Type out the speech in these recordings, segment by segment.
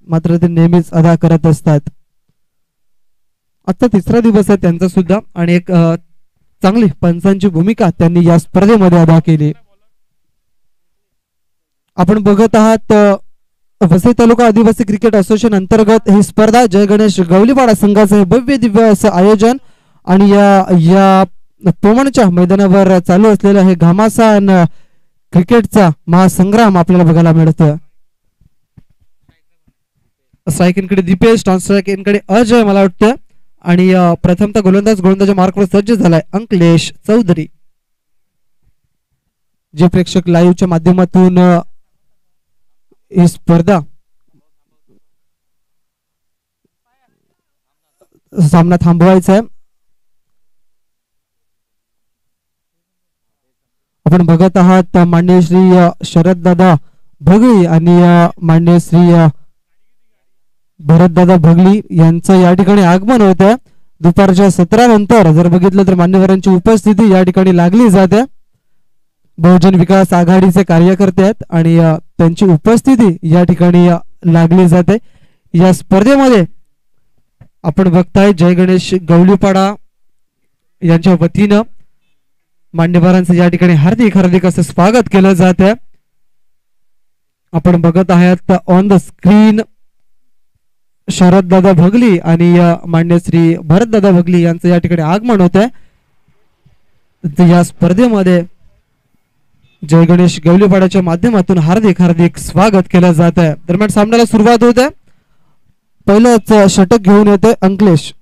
मात्र ते नेहमीच अदा करत असतात. आजचा तिसरा दिवस आहे त्यांचा सुद्धा आणि एक चांगली पंचांची भूमिका त्यांनी या स्पर्धेमध्ये अदा केली. आपण बघत आहात वसई तालुका आदिवासी क्रिकेट असोसिएशन अंतर्गत ही स्पर्धा जय गणेश गवलीपाडा संघाचं भव्य दिव्य असं आयोजन आणि या पोमणच्या मैदानावर चालू असलेला हे घमासान क्रिकेटचा महासंग्राम आपल्याला बघायला मिळतं. स्ट्रायकिंगकडे दीपेश, नॉन स्ट्रायकिंगकडे अजय मला वाटतं आणि प्रथमतः गोलंदाजाच्या मार्कवर सज्ज झालाय अंकलेश चौधरी. जे प्रेक्षक लाईव्हच्या माध्यमातून ही स्पर्धा सामना थांबवायचा आहे. आपण बघत आहात मान्य श्री शरददादा भगळी आणि मान्य श्री भरतदादा भगली यांचं या ठिकाणी आगमन होतं. दुपारच्या 17 नंतर जर बघितलं तर मान्यवरांची उपस्थिती या ठिकाणी लागली जाते. बहुजन विकास आघाडीचे कार्यकर्ते आहेत आणि त्यांची उपस्थिती या ठिकाणी लागली जाते. या स्पर्धेमध्ये आपण बघताय जय गणेश गवलीपाडा यांच्या वतीनं मान्यवरांचं या ठिकाणी हार्दिक हार्दिक असं स्वागत केलं जात आहे. आपण बघत आहात ऑन द स्क्रीन शरददादा भगली आणि मान्य श्री भरतदादा भगली यांचं या ठिकाणी आगमन होत आहे. या स्पर्धेमध्ये जय गणेश गवलीपाड्याच्या माध्यमातून हार्दिक हार्दिक स्वागत केलं जात आहे. दरम्यान सामन्याला सुरुवात होत आहे. पहिलंच षटक घेऊन येते अंकलेश.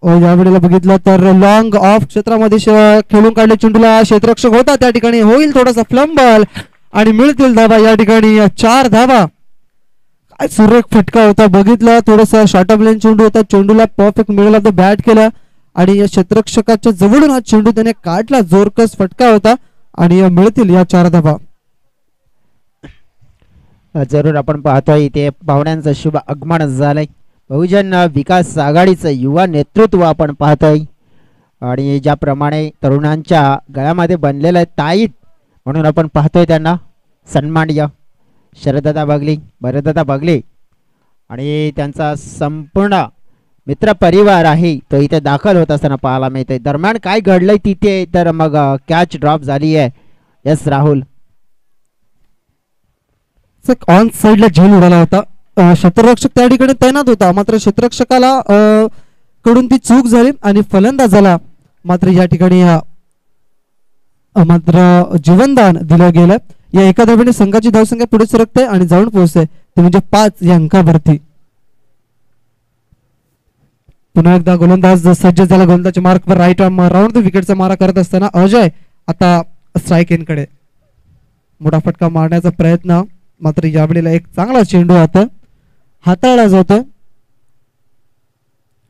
यावेळेला बघितलं तर लॉंग ऑफ क्षेत्रामध्ये खेळून काढले चेंडूला क्षेत्ररक्षक होता त्या ठिकाणी होईल थोडासा फ्लंबल आणि मिळतील धावा. या ठिकाणी 4 धावा. काय सुरेख फटका होता. बघितलं थोडासा शॉर्ट ऑफ लेन चेंडू होता. चेंडूला perfect middle of the bat केला आणि या क्षेत्ररक्षकाच्या जवळून हा चेंडू त्याने काढला. जोरकस फटका होता आणि मिळतील या 4 धावा. जरूर आपण पाहतोय इथे पाहुण्यांचं शुभ आगमन झालंय. बहुजन विकास आघाडीचं युवा नेतृत्व आपण पाहतोय आणि ज्याप्रमाणे तरुणांच्या गळ्यामध्ये बनलेलं आहे ताईत म्हणून आपण पाहतोय त्यांना सन्माननीय शरददादा भगली, भरतदादा भगली आणि त्यांचा संपूर्ण मित्र परिवार आहे तो इथे दाखल होत असताना पाहायला मिळतोय. दरम्यान काय घडलंय तिथे तर मग कॅच ड्रॉप झाली आहे. यस राहुल ऑन साइडला झेल उडाला होता. क्षेत्ररक्षक त्या ठिकाणी तैनात होता मात्र क्षेत्ररक्षकाला कडून ती चूक झाली आणि फलंदाजाला मात्र या ठिकाणी मात्र जीवनदान दिलं गेलं. या एका धावेने संघाची धावसंख्या पुढे सरकते आणि जाऊन पोहोचते ते म्हणजे 5 या अंकावरती. पुन्हा एकदा गोलंदाज सज्ज झाला. गोलंदाजच्या मार्कवर राईट आर्म राऊंड द विकेटचा मारा करत असताना अजय आता स्ट्राईक इनकडे मोठा फटका मारण्याचा प्रयत्न मात्र यावेळेला एक चांगला चेंडू आता हाताळला जातो.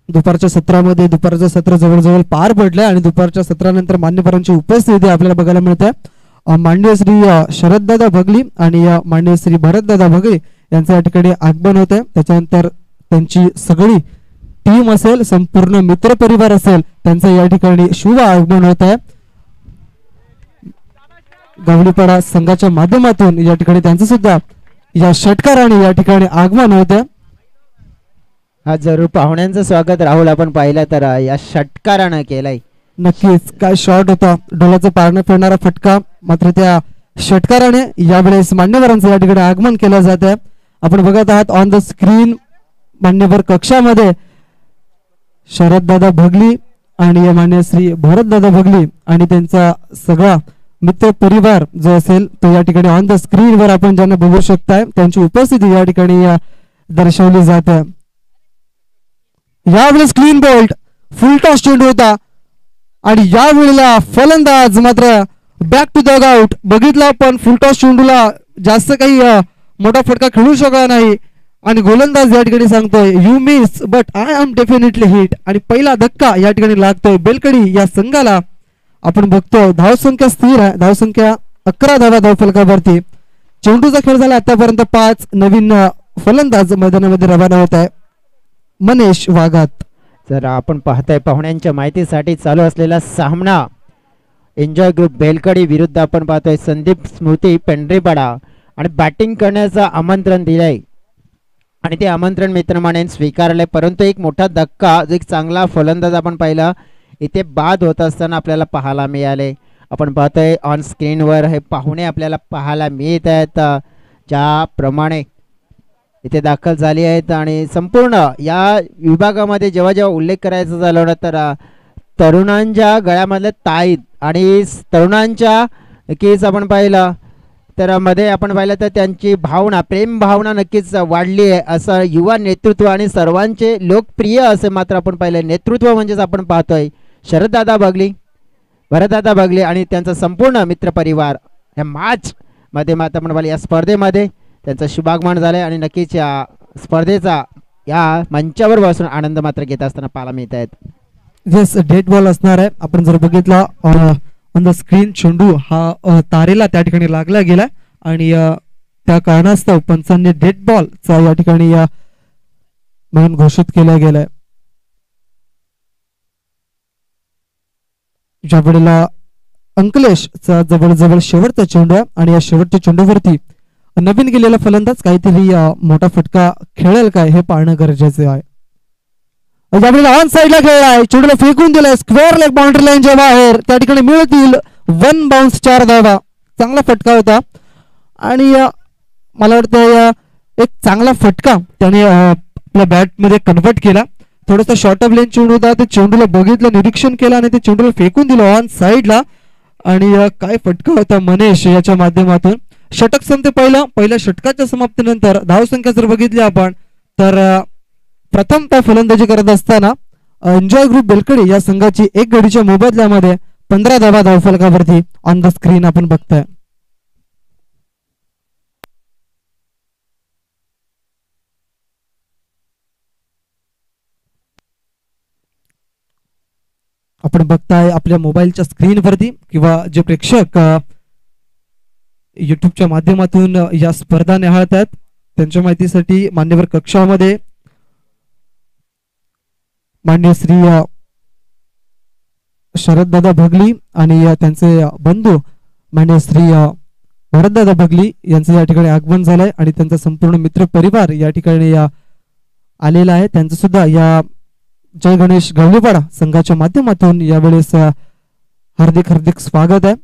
दुपारच्या सत्रामध्ये दुपारचं सत्र जवळजवळ पार पडले आणि दुपारच्या सत्रानंतर मान्यवरांची उपस्थिती आपल्याला बघायला मिळते. मान्य श्री शरददादा भगली आणि मान्य श्री भरतदादा भगली यांचं या ठिकाणी आगमन होत आहे. त्याच्यानंतर त्यांची सगळी टीम असेल संपूर्ण मित्र परिवार असेल त्यांचं या ठिकाणी शुभ आगमन होत आहे. गवलीपाडा संघाच्या माध्यमातून या ठिकाणी त्यांचं सुद्धा या षटकाराने या ठिकाणी आगमन होतं. हा जरूर पाहुण्यांचं स्वागत राहुल आपण पाहिलं तर या षटकारानं केलंय. नक्कीच काय शॉट होता. डोलाचं पारणं फिरणारा फटका मात्र त्या षटकाराने यावेळेस मान्यवरांचं या ठिकाणी आगमन केलं जात आहे. आपण बघत आहात ऑन द स्क्रीन मान्यवर कक्षामध्ये शरददादा भगली आणि मान्य श्री भरतदादा भगली आणि त्यांचा सगळा मित्र परिवार जो असेल तो या ठिकाणी ऑन द स्क्रीनवर आपण ज्यांना बघू शकताय त्यांची उपस्थिती या ठिकाणी दर्शवली जाते. यावेळेस क्लीन बोल्ट फुल टॉस चेंडू होता आणि यावेळेला फलंदाज मात्र बॅक टू द आउट. बघितला पण फुल टॉस चेंडूला जास्त काही मोठा फटका खेळू शकला नाही आणि गोलंदाज या ठिकाणी सांगतोय you miss but I am definitely hit आणि पहिला धक्का या ठिकाणी लागतोय बेलकडी या संघाला. आपण बघतो धावसंख्या स्थिर आहे. धावसंख्या 11 धावा धावफलकावरती. चेंडूचा खेळ झाला आतापर्यंत 5. नवीन फलंदाज मैदानामध्ये रवाना होत आहे मनेश वाघात. जर आपण पाहताय पाहुण्यांच्या माहितीसाठी चालू असलेला सामना एन्जॉय ग्रुप बेलकडी विरुद्ध आपण पाहतोय संदीप स्मृती पेंढरीपाडा आणि बॅटिंग करण्याचं आमंत्रण दिलंय आणि ते आमंत्रण मित्रमंडळींनी स्वीकारले, परंतु एक मोठा धक्का, जो एक चांगला फलंदाज आपण पाहिला इथे बाद होत असताना आपल्याला पाहायला मिळाले. आपण पाहतोय ऑन स्क्रीनवर हे पाहुणे आपल्याला पाहायला मिळत आहेत, ज्याप्रमाणे इथे दाखल झाली आहेत. आणि संपूर्ण या विभागामध्ये जेव्हा जेव्हा उल्लेख करायचा झाला ना, तर तरुणांच्या गळ्यामधले ताईत आणि तरुणांच्या नक्कीच आपण पाहिलं तर मध्ये आपण पाहिलं तर त्यांची भावना, प्रेम भावना नक्कीच वाढली आहे. असं युवा नेतृत्व आणि सर्वांचे लोकप्रिय असे मात्र आपण पाहिलं नेतृत्व म्हणजेच आपण पाहतोय शरददादा बगली, भरतदादा बगले आणि त्यांचा संपूर्ण मित्रपरिवार या मॅच मध्ये मात्र आपण पाहिलं या स्पर्धेमध्ये त्यांचं शुभागमन झालंय आणि नक्कीच या स्पर्धेचा या मंचावर बसून आनंद मात्र घेत असताना पाहायला मिळत आहेत. येस, डेट बॉल असणार आहे. आपण जर बघितला ऑन द स्क्रीन चेंडू हा तारेला त्या ठिकाणी लागला गेला आणि त्या कारणास्तव पंचांनी डेट बॉलचा या ठिकाणी म्हणून घोषित केला गेलाय. ज्या वेळेला अंकलेशचा जवळजवळ शेवटचा चेंडू आहे आणि या शेवटच्या चेंडूवरती नवीन गेलेला फलंदाज काहीतरी मोठा फटका खेळेल काय हे पाहणं गरजेचे आहे. ऑन साइडला खेळलाय, चेंडूला फेकून दिलाय स्क्वेअर लेग बाउंड्री लाईनच्या बाहेर, त्या ठिकाणी मिळतील 1 बाउन्स 4 धावा. चांगला फटका होता आणि मला वाटतं एक चांगला फटका त्याने आपल्या बॅट मध्ये कन्वर्ट केला. थोडासा शॉर्ट ऑफ लेन चेंडू होता, ते चेंडूला बघितलं, निरीक्षण केलं आणि ते चेंडूला फेकून दिलं ऑन साइडला. आणि काय फटका होता मनेश याच्या माध्यमातून. षटक संपते पहिल्या षटकाच्या समाप्तीनंतर धावसंख्या जर बघितली आपण तर प्रथमतः फलंदाजी करत असताना एन्जॉय ग्रुप बेलकडी या संघाची 1 गडीच्या मोबदल्यामध्ये 15 धावा धावफलकावरती ऑन द स्क्रीन आपण बघताय. आपण बघताय आपल्या मोबाईलच्या स्क्रीनवरती किंवा जे प्रेक्षक युट्यूबच्या माध्यमातून या स्पर्धा निहाळत आहेत त्यांच्या माहितीसाठी मान्यवर कक्षामध्ये मान्य श्री शरददादा भगली आणि त्यांचे बंधू मान्य श्री भरतदादा भगली यांचं या ठिकाणी आगमन झालंय आणि त्यांचा संपूर्ण मित्र परिवार या ठिकाणी आलेला आहे. त्यांचं सुद्धा या जय गणेश गवळीपाडा संघाच्या माध्यमातून यावेळेस हार्दिक हार्दिक स्वागत आहे.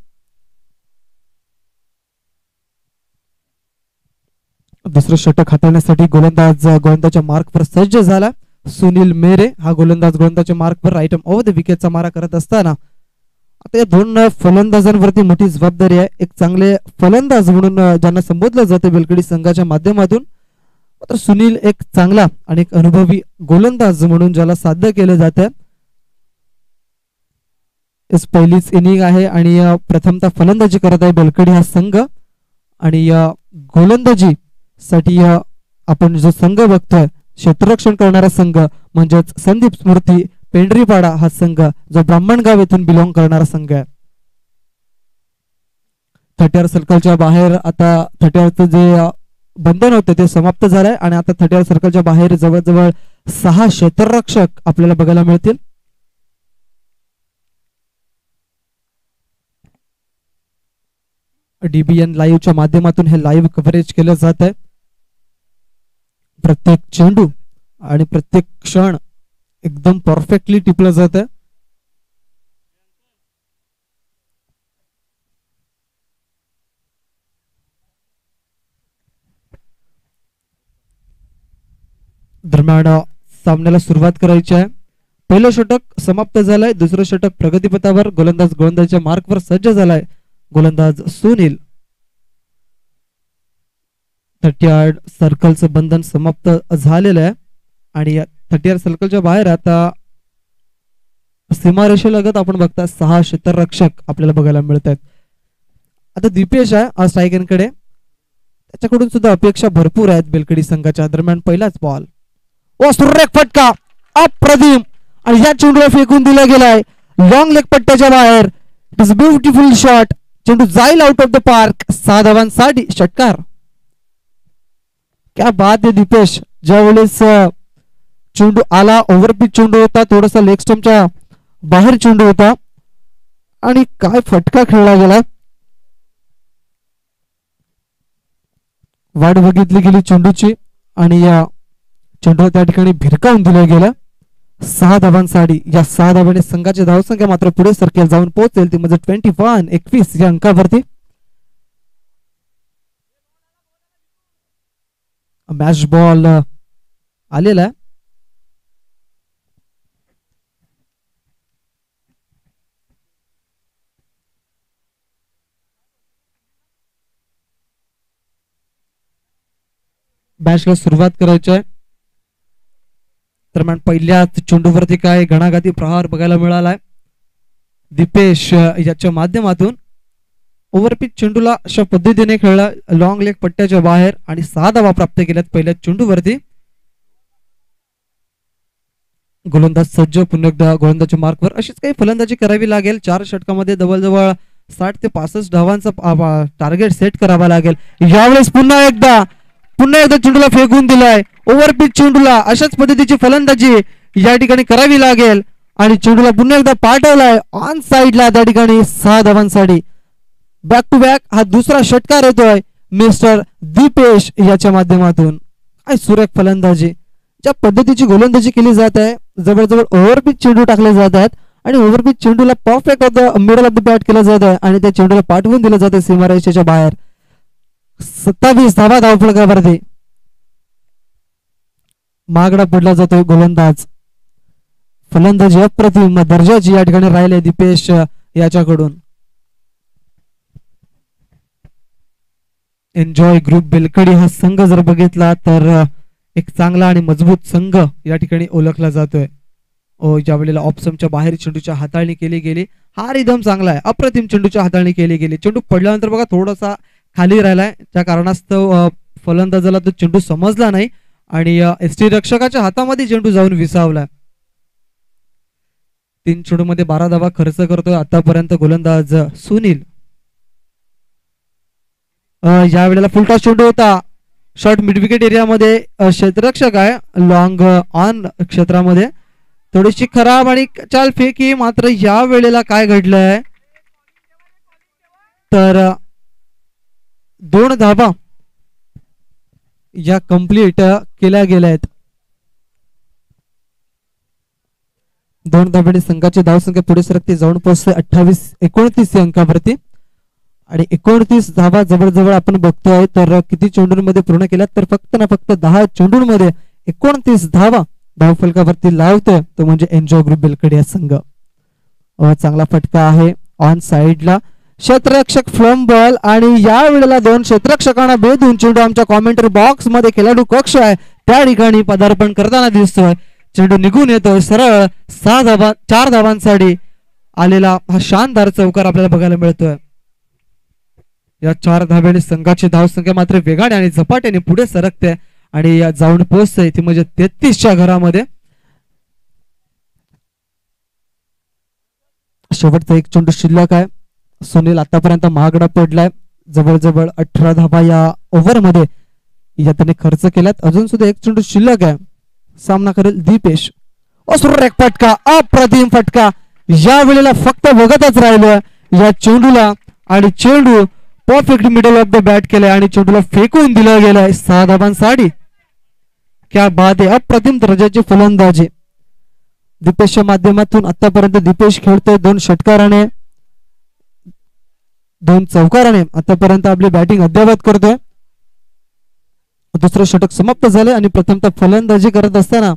दुसरं षटक हाताळण्यासाठी गोलंदाजच्या मार्कवर सज्ज झाला. सुनील मेरे हा गोलंदाज गोलंदाजच्या मार्कवर राईट आर्म ओव्हर द विकेटचा मारा करत असताना आता या 2 फलंदाजांवरती मोठी जबाबदारी आहे. एक चांगले फलंदाज म्हणून ज्यांना संबोधलं जाते बेलकडी संघाच्या माध्यमातून, मात्र सुनील एक चांगला आणि एक अनुभवी गोलंदाज म्हणून ज्याला साध्य केलं जातं. पहिलीच इनिंग आहे आणि प्रथमतः फलंदाजी करत आहे बेलकडी हा संघ आणि गोलंदाजी साठी आपण जो संघ बघतोय क्षेत्ररक्षण करणारा संघ म्हणजेच संदीप स्मृती पेंढरीपाडा हा संघ जो ब्राह्मणगाव येथून बिलॉंग करणारा संघ आहे. 30 सर्कलच्या बाहेर आता 30चं जे बंधन होते ते समाप्त झालंय आणि आता 30 सर्कलच्या बाहेर जवळजवळ 6 क्षेत्ररक्षक आपल्याला बघायला मिळतील. DBN लाईव्हच्या माध्यमातून हे लाईव्ह कव्हरेज केलं जात आहे. प्रत्येक चेंडू आणि प्रत्येक क्षण एकदम परफेक्टली टिपलं जात आहे. दरम्यान सामन्याला सुरुवात करायची आहे. पहिलं षटक समाप्त झालंय, दुसरं षटक प्रगतीपथावर. गोलंदाजच्या मार्कवर सज्ज झालाय गोलंदाज सुनील. 30 सर्कलचं बंधन समाप्त झालेलं आहे आणि 30 सर्कलच्या बाहेर आता सीमारेषेलगत आपण बघता 6 क्षेत्ररक्षक आपल्याला बघायला मिळत आहेत. आता दीपेश आहे स्ट्रायकरकडे, त्याच्याकडून सुद्धा अपेक्षा भरपूर आहेत बेलकडी संघाच्या. दरम्यान पहिलाच बॉल, सुरेख फटका अप्रतिम आणि या चेंडूला फेकून दिला गेलाय लॉंग लेग पट्ट्याच्या बाहेर. इट इज ब्युटिफुल शॉट, चेंडू जाईल आउट ऑफ द पार्क. 6 धावांसाठी षटकार. क्या बात आहे दीपेश. ज्यावेळेस चेंडू आला, ओव्हरपिच चेंडू होता, थोडासा लेग स्टंपच्या बाहेर चेंडू होता आणि काय फटका खेळला गेला. वाट बघितली गेली चेंडूची आणि चेंडू त्या ठिकाणी भिरकावून दिलं गेलं. 6 धावांसाठी या 6 धावांनी संघाची धावसंख्या मात्र पुढे सरकेल जाऊन पोहोचेल ती म्हणजे 21 या अंकावरती. मॅच बॉल आलेला आहे. मॅचला सुरुवात करायची आहे. दरम्यान पहिल्याच चेंडूवरती काय घणाघाती प्रहार बघायला मिळालाय. दीपेश याच्या माध्यमातून ओव्हरपिच चेंडूला अशा पद्धतीने खेळला लॉंग लेग पट्ट्याच्या बाहेर आणि 6 धावा प्राप्त केल्यात पहिल्या चेंडूवरती. गोलंदाज सज्ज, पुन्हा एकदा गोलंदाजच्या मार्कवर अशीच काही फलंदाजी करावी लागेल. 4 षटकामध्ये जवळजवळ 60 ते 65 धावांचा टार्गेट सेट करावा लागेल. यावेळेस पुन्हा एकदा चेंडूला फेकून दिलाय. ओव्हरपिच चेंडूला अशाच पद्धतीची फलंदाजी या ठिकाणी करावी लागेल आणि चेंडूला पुन्हा एकदा पाठवलाय ऑन साइडला त्या ठिकाणी 6 धावांसाठी. बॅक टू बॅक हा दुसरा षटकार येतोय मिस्टर दीपेश याच्या माध्यमातून. काय सुरेख फलंदाजी, ज्या पद्धतीची गोलंदाजी केली जात आहे. जवळजवळ ओव्हरपिच चेंडू टाकले जात आहेत आणि ओव्हरपिच चेंडूला perfect middle of the bat केलं जात आहे आणि त्या चेंडूला पाठवून दिलं जाते सीमारेषेच्या बाहेर. 27 धावा धावफलकावरती मागडा पडला जातोय गोलंदाज. फलंदाजी अप्रतिम दर्जाची या ठिकाणी राहिले दीपेश याच्याकडून. एन्जॉय ग्रुप बेलकडी हा संघ जर बघितला तर एक चांगला आणि मजबूत संघ या ठिकाणी ओळखला जातोय. ज्या वेळेला ऑप्शनच्या बाहेर चेंडूच्या हाताळणी केली गेली. हा रिदम चांगला आहे, अप्रतिम चेंडूच्या हाताळणी केली गेली. चेंडू पडल्यानंतर बघा थोडासा खाली राहिलाय, त्या कारणास्तव फलंदाजाला तो चेंडू समजला नाही आणि एसटी रक्षकाच्या हातामध्ये चेंडू जाऊन विसावला. 3 चेंडूमध्ये 12 धावा खर्च करतोय आतापर्यंत गोलंदाज सुनील. या वेळेला फुलटॉस चेंडू होता शॉर्ट मिड विकेट एरियामध्ये. क्षेत्ररक्षक आहे लॉंग ऑन क्षेत्रामध्ये, थोडीशी खराब आणि चाल फेकी. मात्र या वेळेला काय घडलंय तर 2 धावा या कंप्लीट केल्या गेल्या आहेत. 2 धावांनी संघाची धावसंख्या पुढे सरकते जाऊन पोहोचते 28-29 अंकावरती आणि 29 धावा जवळजवळ आपण बघतोय. तर किती चेंडूंमध्ये पूर्ण केल्यात तर फक्त 10 चेंडूंमध्ये 29 धावा धावफलकावरती लावतोय तो म्हणजे एन्जॉय ग्रुप बेलकडे हा संघ. चांगला फटका आहे ऑन साइडला. क्षेत्ररक्षक फ्लम बॉल आणि या वेळेला 2 क्षेत्ररक्षकांना भेदून चेंडू आमच्या कॉमेंटरी बॉक्स मध्ये खेळाडू कक्ष आहे त्या ठिकाणी पदार्पण करताना दिसतोय. चेंडू निघून येतोय सरळ 4 धावांसाठी आलेला हा शानदार चौकार आपल्याला बघायला मिळतोय. या 4 धाब्याने संघाची धावसंख्या मात्र वेगाने आणि झपाट्याने पुढे सरकते आणि जाऊन पोहोचते ती म्हणजे 33च्या घरामध्ये. शेवटचा एक चेंडू शिल्लक आहे. सुनील आतापर्यंत महागडा पडलाय. जवळजवळ 18 धावा या ओव्हर मध्ये या त्याने खर्च केल्यात. अजून सुद्धा एक चेंडू शिल्लक आहे. सामना करेल दीपेश. सुरेख फटका, अप्रतिम फटका. या वेळेला फक्त बघतच राहिलोय या चेंडूला आणि चेंडू perfect middle of the bat केलाय आणि चेंडूला फेकून दिलं गेलंय 6 धावांसाठी. क्या बात आहे, अप्रतिम दर्जाची फलंदाजी दीपेशच्या माध्यमातून. आतापर्यंत दीपेश खेळतोय 2 षटकाराने 2 चौकाराने आतापर्यंत आपली बॅटिंग अद्यावत करतोय. दुसरं षटक समाप्त झाले आणि प्रथमतः फलंदाजी करत असताना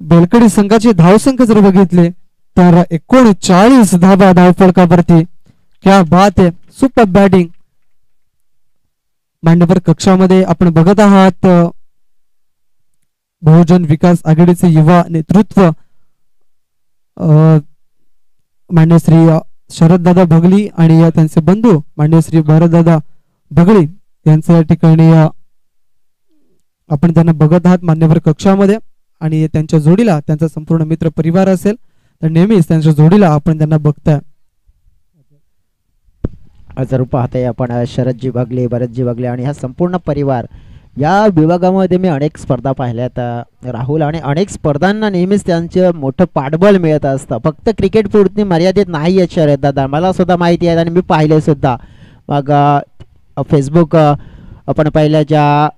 बेलकडी संघाची धावसंख्या जर बघितली तर 39 धावा धावफलकावरती. क्या बात आहे, सुपर बॅटिंग. मांडवर कक्षामध्ये आपण बघत आहात बहुजन विकास आघाडीचे युवा नेतृत्व मान्य श्री शरददादा भगली आणि त्यांचे बंधू मान्य श्री भरतदादा भगली यांच्या या ठिकाणी आपण त्यांना बघत आहात मान्यवर कक्षामध्ये. आणि त्यांच्या जोडीला त्यांचा संपूर्ण मित्र परिवार असेल तर नेहमीच त्यांच्या जोडीला आपण त्यांना बघताय. जरूर पाहताय आपण शरदजी भगले, भरतजी भगले आणि हा संपूर्ण परिवार. या विभागामध्ये मी अनेक स्पर्धा पाहिल्यात राहुल आणि अनेक स्पर्धांना नेहमीच त्यांचं मोठं पाठबळ मिळत असतं. फक्त क्रिकेट पुरती मर्यादित नाही आहेत शरद दादा, मला सुद्धा माहिती आहे आणि मी पाहिले सुद्धा. मग फेसबुक आपण पाहिलं ज्या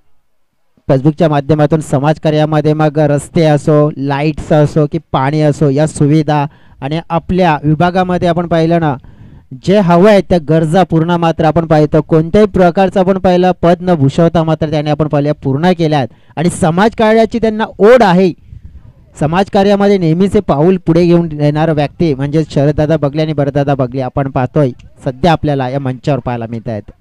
फेसबुकच्या माध्यमातून समाजकार्यामध्ये मग रस्ते असो, लाईट्स असो की पाणी असो, या सुविधा आणि आपल्या विभागामध्ये आपण पाहिलं ना, जे हवं आहे त्या गरजा पूर्ण मात्र आपण पाहतो. कोणत्याही प्रकारचं आपण पाहिलं पद न भूषवता मात्र त्याने आपण पाहिल्या पूर्ण केल्यात. आणि समाजकार्याची त्यांना ओढ आहे. समाजकार्यामध्ये नेहमीचे पाऊल पुढे घेऊन येणारा व्यक्ती म्हणजे शरददादा बगले आणि भरतदादा बगले आपण पाहतोय सध्या आपल्याला या मंचावर पाहायला मिळत आहेत.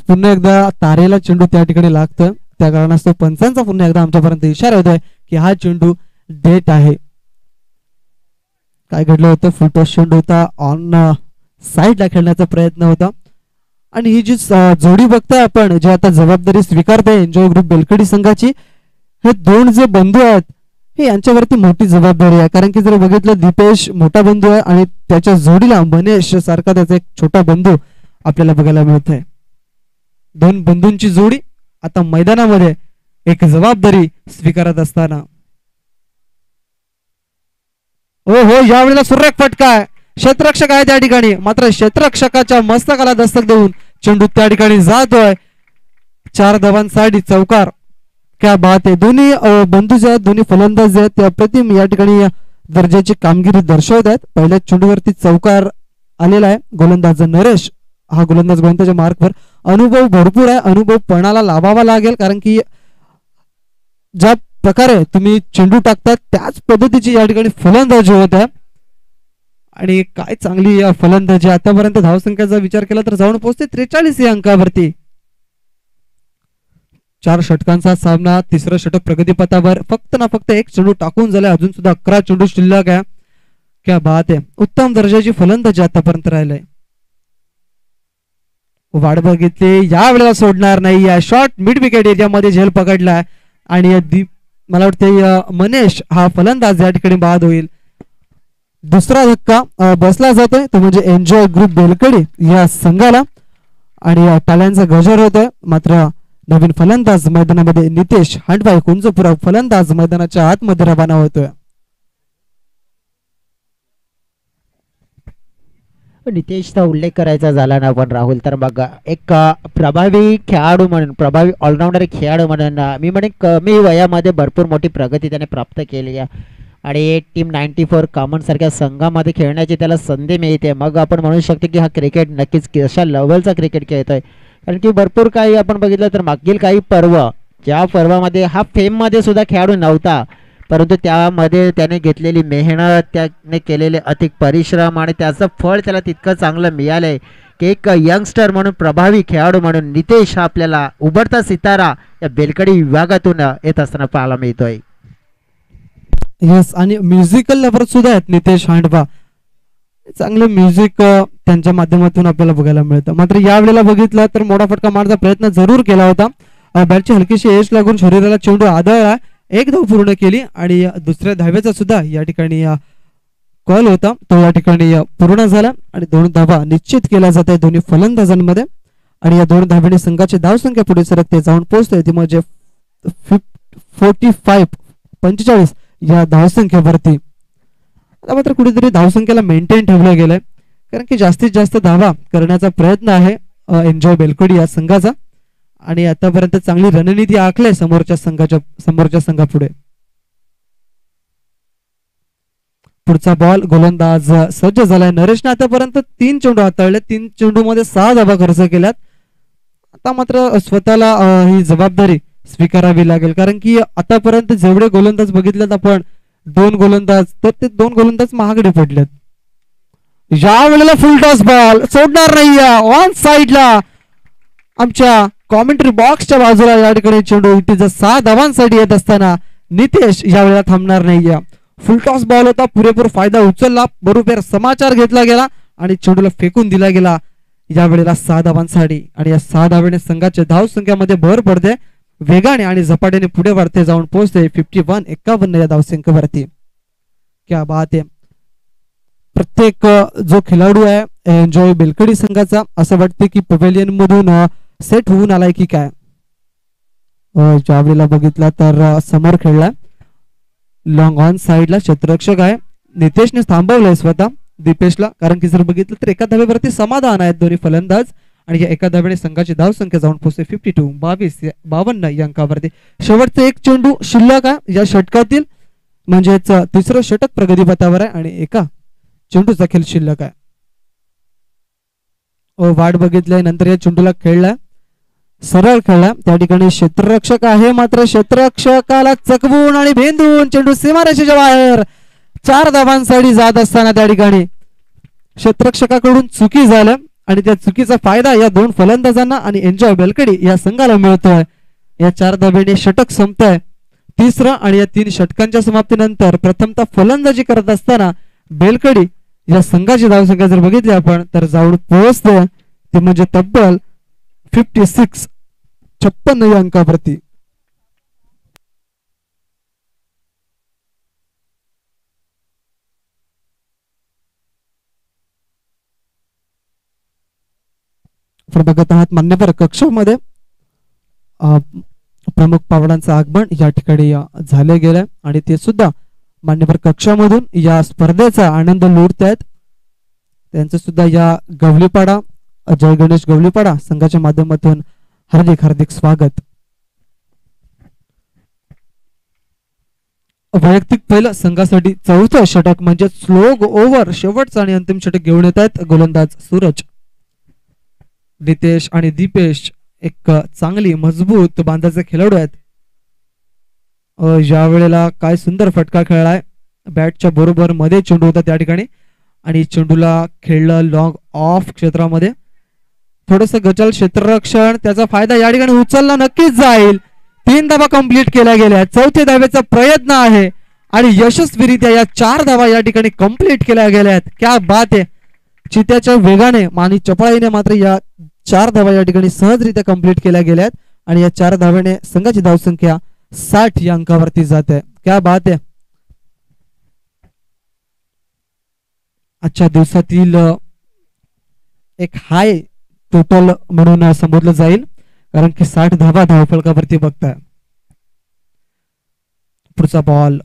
पुन्हा एकदा तारेला चेंडू त्या ठिकाणी लागतं, त्या कारणास्तव पंचांचा पुन्हा एकदा आमच्यापर्यंत इशारा होतोय की हा चेंडू डेट आहे. काय घडलं होतं, फुलटॉस चेंडू होता, ऑन साईडला खेळण्याचा प्रयत्न होता. आणि ही जी जोडी बघताय आपण, जे आता जबाबदारी स्वीकारते एन्जॉय ग्रुप बेलकडी संघाची, हे दोन जे बंधू आहेत हे यांच्यावरती मोठी जबाबदारी आहे. कारण की जर बघितलं, दीपेश मोठा बंधू आहे आणि त्याच्या जोडीला मनेश सारखा त्याचा एक छोटा बंधू आपल्याला बघायला मिळत आहे. दोन बंधूंची जोडी आता मैदानामध्ये एक जबाबदारी स्वीकारत असताना, हो हो यावेळेला सुरेख फटका आहे, क्षेत्ररक्षक आहे त्या ठिकाणी, मात्र क्षेत्ररक्षकाच्या मस्तकाला दस्तक देऊन चेंडू त्या ठिकाणी जातोय 4 धावांसाठी चौकार. क्या बात आहे. दोन्ही बंधू जे आहेत, दोन्ही फलंदाज आहेत, ते अप्रतिम या ठिकाणी दर्जाची कामगिरी दर्शवत आहेत. पहिल्या चेंडूवरती चौकार आलेला आहे. गोलंदाज नरेश हा गोलंदाज गोलंदाजच्या मार्कवर, अनुभव भरपूर आहे, अनुभव पणाला लावावा लागेल. कारण की ज्या प्रकारे तुम्ही चेंडू टाकतात त्याच पद्धतीची या ठिकाणी फलंदाजी होत आहे. आणि काय चांगली फलंदाजी. आतापर्यंत धावसंख्येचा विचार केला तर जाऊन पोहोचते 43 या अंकावरती. 4 षटकांचा सामना, तिसरं षटक प्रगतीपथावर, फक्त ना फक्त एक चेंडू टाकून झालाय, अजून सुद्धा 11 चेंडू शिल्लक आहे. क्या बात आहे. उत्तम दर्जाची फलंदाजी आतापर्यंत राहिलंय. वाट बघितली, या वेळेला सोडणार नाही. या शॉर्ट मिड विकेट एरियामध्ये झेल पकडलाय आणि मला वाटते मनेश हा फलंदाज या ठिकाणी बाद होईल. दुसरा धक्का बसला जातोय तो म्हणजे एन्जॉय ग्रुप बेलकडी या संघाला आणि टाळ्यांचा गजर होतोय. मात्र नवीन फलंदाज मैदानामध्ये नितेश हांडवाई कुंजपुरा फलंदाज मैदानाच्या आतमध्ये रवाना होतोय. नितेशचा उल्लेख करायचा झाला ना पण राहुल, तर मग एक प्रभावी खेळाडू म्हणून, प्रभावी ऑलराऊंडर खेळाडू म्हणून मी म्हणेन कमी वयामध्ये भरपूर मोठी प्रगती त्याने प्राप्त केली आहे. आणि टीम 94 कॉमन सारख्या संघामध्ये खेळण्याची त्याला संधी मिळते. मग आपण म्हणू शकतो की हा क्रिकेट नक्कीच कशा लेवलचा क्रिकेट खेळतोय. कारण की भरपूर काही आपण बघितलं तर मागील काही पर्व, ज्या पर्वामध्ये हा फेममध्ये सुद्धा खेळाडू नव्हता, परंतु त्यामध्ये त्याने घेतलेली मेहनत, त्याने केलेले अधिक परिश्रम आणि त्याचं फळ त्याला तितकं चांगलं मिळालंय की एक यंगस्टर म्हणून, प्रभावी खेळाडू म्हणून नितेश हा आपल्याला उभरता सितारा या बेलकडी विभागातून येत असताना पाहायला मिळतोय. यस, आणि म्युझिकल लवर सुद्धा आहेत नितेश हांडवा. चांगलं म्युझिक त्यांच्या माध्यमातून आपल्याला बघायला मिळतं. मात्र यावेळेला बघितलं तर मोठा फटका मारण्याचा प्रयत्न जरूर केला होता. बॅटची हलकीशी एज लागून शरीराला चेंडू आदळला, एक धाव पूर्ण केली आणि दुसऱ्या धावेचा सुद्धा या ठिकाणी कॉल होता, तो या ठिकाणी पूर्ण झाला आणि 2 धावा निश्चित केल्या जात आहे दोन्ही फलंदाजांमध्ये. आणि या 2 धावेने संघाची धावसंख्या पुढे सरकते, जाऊन पोहोचते ती म्हणजे 45 या धावसंख्येवरती. मात्र कुठेतरी धावसंख्येला मेंटेन ठेवलं गेलंय, कारण की जास्तीत जास्त धावा करण्याचा प्रयत्न आहे एन्जॉय बेलकडी या संघाचा. आणि आतापर्यंत चांगली रणनीती आखली समोरच्या संघापुढे. पुढचा बॉल, गोलंदाज सज्ज झालाय. नरेशने आतापर्यंत 3 चेंडू हाताळले, 3 चेंडू मध्ये 6 धावा खर्च केल्यात. आता मात्र स्वतःला ही जबाबदारी स्वीकारावी लागेल, कारण की आतापर्यंत जेवढे गोलंदाज बघितलेत आपण, 2 गोलंदाज, तर ते 2 गोलंदाज महागडे पडलेत. या वेळेला फुल टॉस बॉल सोडणार नाही, ऑन साइडला आमच्या कॉमेंट्री बॉक्सच्या बाजूला या ठिकाणी चेंडू इटीचा 6 धावांसाठी येत असताना नितेश या वेळेला थांबणार नाही. फुल टॉस बॉल होता, पुरेपूर फायदा उचलला, बरोबर समाचार घेतला गेला आणि चेंडूला फेकून दिला गेला. या वेळेला 6 धावांसाठी आणि या 6 धावेने संघाच्या धावसंख्येमध्ये भर पडते, वेगाने आणि झपाट्याने पुढे वाढते, जाऊन पोहोचते 51 या धावसंख्येवरती. क्या बात आहे. प्रत्येक जो खेळाडू आहे एन्जॉय बेलकडी संघाचा असं वाटते की पवेलियन मधून सेट होऊन आलाय की काय. ज्यावेळेला बघितला तर समोर खेळलाय, लॉंग ऑन साइडला क्षेत्ररक्षक आहे. नितेशने थांबवलंय स्वतः दीपेशला, कारण की जर बघितलं तर एका धावेवरती समाधान आहेत दोन्ही फलंदाज आणि या एका धावेने संघाची धावसंख्या जाऊन पोहोचते 52 या अंकावरती. शेवटचा एक चेंडू शिल्लक आहे या षटकातील, म्हणजेच तिसरं षटक प्रगतीपथावर आहे आणि एका चेंडूचा खेळ शिल्लक आहे. वाट बघितल्यानंतर नंतर या चेंडूला खेळला, सरळ खेळला. त्या ठिकाणी क्षेत्ररक्षक आहे, मात्र क्षेत्ररक्षकाला चकवून आणि भेंदून चेंडू सीमारेषेच्या बाहेर 4 धावांसाठी जात असताना त्या ठिकाणी क्षेत्ररक्षकाकडून चुकी झालं आणि त्या चुकीचा फायदा या दोन फलंदाजांना आणि एन्जॉय बेलकडी या संघाला मिळतोय. या 4 धावेने षटक संपतंय तिसरं आणि या 3 षटकांच्या समाप्तीनंतर प्रथमतः फलंदाजी करत असताना बेलकडी या संघाची धावसंख्या जर बघितली आपण तर जाऊन पोहोचते ते म्हणजे तब्बल 56 या अंकावरती. बघत आहात मान्यवर कक्षामध्ये प्रमुख पावलांचं आगमन या ठिकाणी झाले गेलं आणि ते सुद्धा मान्यवर कक्षामधून या स्पर्धेचा आनंद लुटत आहेत. त्यांचं सुद्धा या गवलीपाडा जय गणेश गवलीपाडा संघाच्या माध्यमातून हार्दिक हार्दिक स्वागत. वैयक्तिक पहिलं संघासाठी चौथं षटक म्हणजे स्लो ओव्हर शेवटचं आणि अंतिम षटक घेऊन येत आहेत गोलंदाज सूरज. नितेश आणि दीपेश एक चांगली मजबूत बांधाचे खेळाडू आहेत. या वेळेला काय सुंदर फटका खेळलाय, बॅटच्या बरोबर मध्ये चेंडू होता त्या ठिकाणी आणि चेंडूला खेळलं लॉंग ऑफ क्षेत्रामध्ये. थोडस गचल क्षेत्ररक्षण, त्याचा फायदा या ठिकाणी उचलला नक्कीच जाईल. 3 धावा कंप्लीट केल्या गेल्या, 4थ्या धावेचा प्रयत्न आहे आणि यशस्वीरित्या या 4 धावा या ठिकाणी कंप्लीट केल्या गेल्या आहेत. क्या बात आहे. चित्याच्या वेगाने आणि चपळाईने मात्र या 4 धावा या ठिकाणी सहजरित्या कंप्लीट केल्या गेल्या आहेत आणि या 4 धावेने संघाची धावसंख्या 60 या अंकावरती जाते. क्या बात आहे. आजच्या दिवसातील एक हाय टोटल म्हणून संबोधलं जाईल कारण की 60 धावा धावफलकावरती बघताय. पुढचा बॉल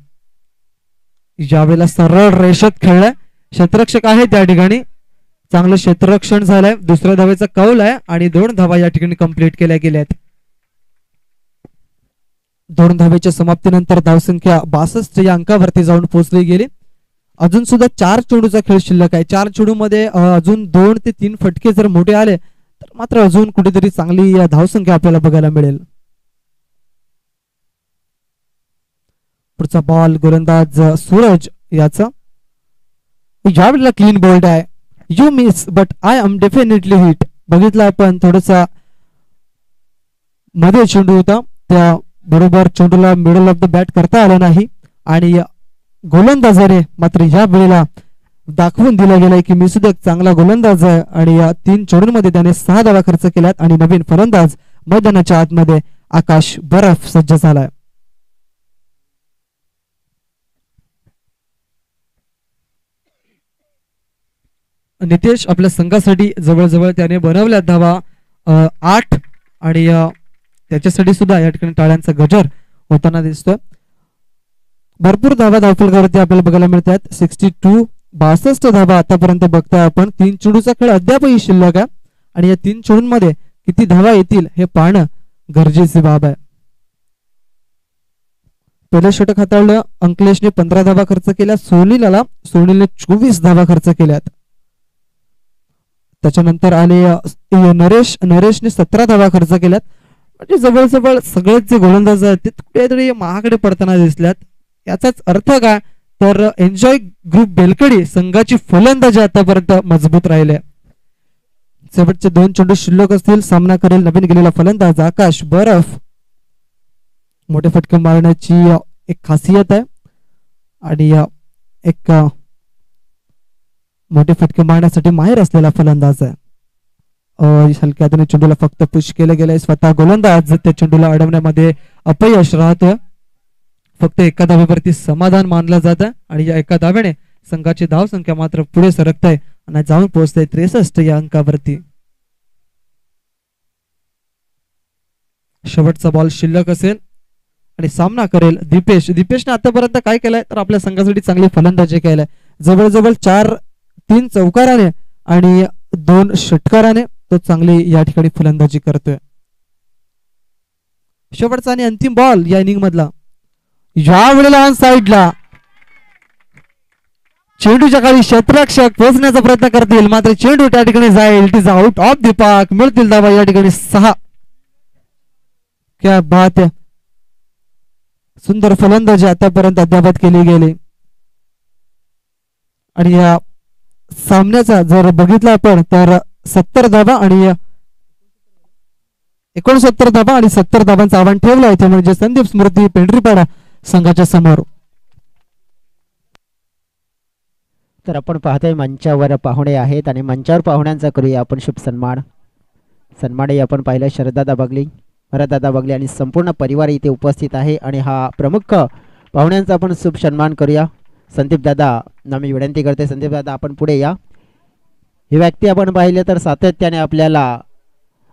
यावेळेला सरळ रेषेत खेळलाय, क्षेत्ररक्षक आहे त्या ठिकाणी, चांगलं क्षेत्ररक्षण झालंय. दुसऱ्या धावेचा कौल आहे आणि 2 धावा या ठिकाणी कंप्लीट केल्या गेल्या आहेत. 2 धावेच्या समाप्तीनंतर धावसंख्या 62 या अंकावरती जाऊन पोहोचली गेली. अजून सुद्धा 4 चेंडूचा खेळ शिल्लक आहे. 4 चेंडू मध्ये अजून 2 ते 3 फटके जर मोठे आले तर मात्र अजून कुठेतरी चांगली धावसंख्या आपल्याला बघायला मिळेल. पुढचा बॉल गोलंदाज सूरज याचा, यावेळेला क्लीन बोल्ड आहे. You miss but I am definitely hit. बघितलं आपण थोडासा मध्ये चेंडू होता, त्या बरोबर चेंडूला मिडल ऑफ द बॅट करता आला नाही आणि गोलंदाजाने मात्र या वेळेला दाखवून दिलं गेलंय की मी सुद्धा एक चांगला गोलंदाज आहे आणि या 3 चेंडूंमध्ये त्याने 6 धावा खर्च केल्यात आणि नवीन फलंदाज मैदानाच्या आतमध्ये आकाश बरफ सज्ज झालाय. नितेश आपल्या संघासाठी जवळजवळ त्याने बनवल्या धावा 8 आणि त्याच्यासाठी सुद्धा या ठिकाणी टाळ्यांचा गजर होताना दिसतोय. भरपूर धावा धावफलकावरती आपल्याला बघायला मिळतात. 62 धावा आतापर्यंत बघताय आपण. 3 चेंडूचा खेळ अद्यापही शिल्लक आहे आणि या 3 चेंडूंमध्ये किती धावा येतील हे पाहणं गरजेची बाब आहे. पहिलं षटक हाताळलं अंकलेशने 15 धावा खर्च केल्या. सोनीलने 24 धावा खर्च केल्यात. त्याच्यानंतर आले नरेशने 17 धावा खर्च केल्यात. म्हणजे जवळजवळ सगळेच जे गोलंदाज आहेत ते कुठेतरी महाकडे पडताना दिसल्यात. याचाच अर्थ काय तर एन्जॉय ग्रुप बेलकडी संघाची फलंदाजी आतापर्यंत मजबूत राहिले. शेवटचे 2 चेंडू शिल्लक असतील. सामना करेल नवीन गेलेला फलंदाज आकाश बरफ. मोठे फटके मारण्याची एक खासियत आहे आणि एक मोठे फटके मारण्यासाठी माहिर असलेला फलंदाज आहे. हलक्या हाताने चेंडूला फक्त पुश केलं गेलंय. स्वतः गोलंदाज त्या चेंडूला अडवण्यामध्ये अपयश राहतोय. फक्त एका धावेवरती समाधान मानलं जातं आणि या एका धावेने संघाची धावसंख्या मात्र पुढे सरकत आहे आणि जाऊन पोहोचते 63 या अंकावरती. शेवटचा बॉल शिल्लक असेल आणि सामना करेल दीपेश. दीपेशने आतापर्यंत काय केलंय तर आपल्या संघासाठी चांगली फलंदाजी केलाय. जवळजवळ 3 चौकाराने आणि 2 षटकाराने तो चांगली या ठिकाणी फलंदाजी करतोय. शेवटचा आणि अंतिम बॉल या इनिंग मधला. या वेळेला ऑन साइडला चेंडूच्या खाली क्षेत्ररक्षक पोहोचण्याचा प्रयत्न करतील, मात्र चेंडू त्या ठिकाणी जाईल. It is out of the park. मिळतील धावा या ठिकाणी 6. क्या बात आहे. सुंदर फलंदाजी आतापर्यंत अद्यावत केली गेली. आणि या सामन्याचा जर बघितला आपण तर 70 धावा आणि 69 धावा आणि 70 धावांचं आव्हान ठेवलं आहे, ते म्हणजे संदीप स्मृती पेंढरीपाडा संघाच्या समोर. तर आपण पाहतोय मंचावर पाहुणे आहेत आणि मंचावर पाहुण्यांचा करूया आपण शुभ सन्मान. सन्मानही आपण पाहिलं शरददादा बगली, भरतदादा बगली आणि संपूर्ण परिवार इथे उपस्थित आहे. आणि हा प्रमुख पाहुण्यांचा आपण शुभ सन्मान करूया. संदीप दादा ना मी विनंती करते, संदीप दादा आपण पुढे या. ही व्यक्ती आपण पाहिले तर सातत्याने आपल्याला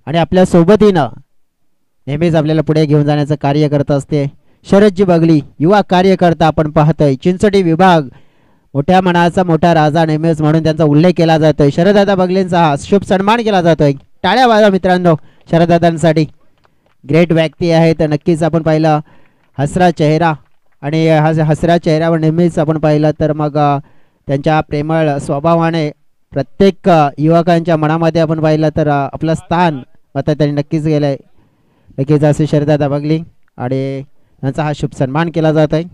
आणि आपल्या सोबतीनं नेहमीच आपल्याला पुढे घेऊन जाण्याचं कार्य करत असते. शरदजी बगली युवा कार्यकर्ता आपण पाहतोय. चिंचोटी विभाग मोठ्या मनाचा मोठा राजा नेहमीच म्हणून त्यांचा उल्लेख केला जातोय. शरददादा बगलेंचा हा शुभ सन्मान केला जातोय. टाळ्या वाजा मित्रांनो शरददादांसाठी. ग्रेट व्यक्ती आहे. तर नक्कीच आपण पाहिलं हसरा चेहरा आणि हसऱ्या चेहऱ्यावर नेहमीच आपण पाहिलं तर मग त्यांच्या प्रेमळ स्वभावाने प्रत्येक युवकांच्या मनामध्ये आपण पाहिलं तर आपलं स्थान आता त्यांनी नक्कीच गेलंय. नक्कीच असे शरददादा बगली आणि त्यांचा हा शुभ सन्मान केला जात आहे.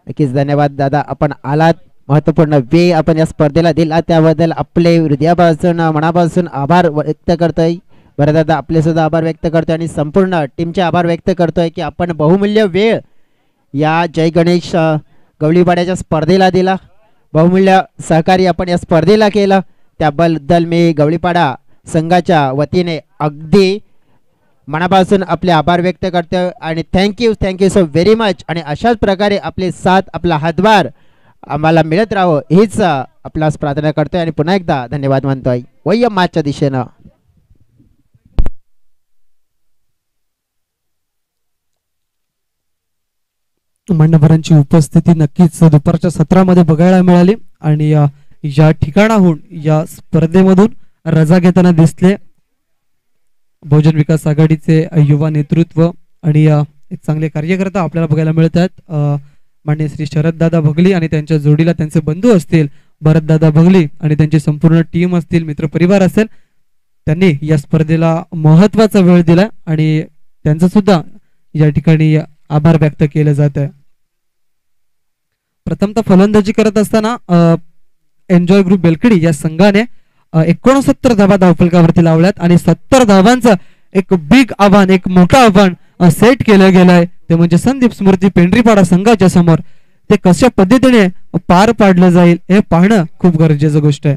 नक्कीच धन्यवाद दादा, आपण आलात. महत्वपूर्ण वेळ आपण या स्पर्धेला दिला त्याबद्दल आपले हृदयापासून मनापासून आभार व्यक्त करतोय. बरं दादा आपले सुद्धा आभार व्यक्त करतोय आणि संपूर्ण टीमचे आभार व्यक्त करतोय की आपण बहुमूल्य वेळ या जय गणेश गवळीपाड्याच्या स्पर्धेला दिला. बहुमूल्य सहकार्य आपण या स्पर्धेला केलं त्याबद्दल मी गवळीपाडा संघाच्या वतीने अगदी मनापासून आपले आभार व्यक्त करतो आणि थँक्यू सो व्हेरी मच. आणि अशाच प्रकारे आपले साथ आपला हातभार आम्हाला मिळत राहावं हीच आपल्यास प्रार्थना करतोय आणि पुन्हा एकदा धन्यवाद मानतोय वय्यम माचच्या दिशेनं. मान्यवरांची उपस्थिती नक्कीच दुपारच्या सत्रामध्ये बघायला मिळाली आणि या ठिकाणाहून या स्पर्धेमधून रजा घेताना दिसले बहुजन विकास आघाडीचे युवा नेतृत्व आणि एक चांगले कार्यकर्ता आपल्याला बघायला मिळत आहेत. मान्य श्री शरददादा बगली आणि त्यांच्या जोडीला त्यांचे बंधू असतील भरतदादा बगली आणि त्यांची संपूर्ण टीम असतील, मित्रपरिवार असेल, त्यांनी या स्पर्धेला महत्वाचा वेळ दिला आणि त्यांचा सुद्धा या ठिकाणी आभार व्यक्त केले जात आहे. प्रथमतः फलंदाजी करत असताना एन्जॉय ग्रुप बेलकडी या संघाने 69 धावा धावफलकावरती लावल्यात आणि 70 धावांचं एक बिग आव्हान, एक मोठं आव्हान सेट केलं गेलंय, ते म्हणजे संदीप स्मृती पेंढरीपाडा संघाच्या समोर. ते कशा पद्धतीने पार पाडलं जाईल हे पाहणं खूप गरजेचं गोष्ट आहे.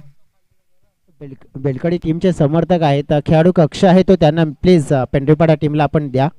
बेलकडी टीमचे समर्थक आहेत, खेळाडू कक्ष आहे तो त्यांना प्लीज पेंढरीपाडा टीमला आपण द्या.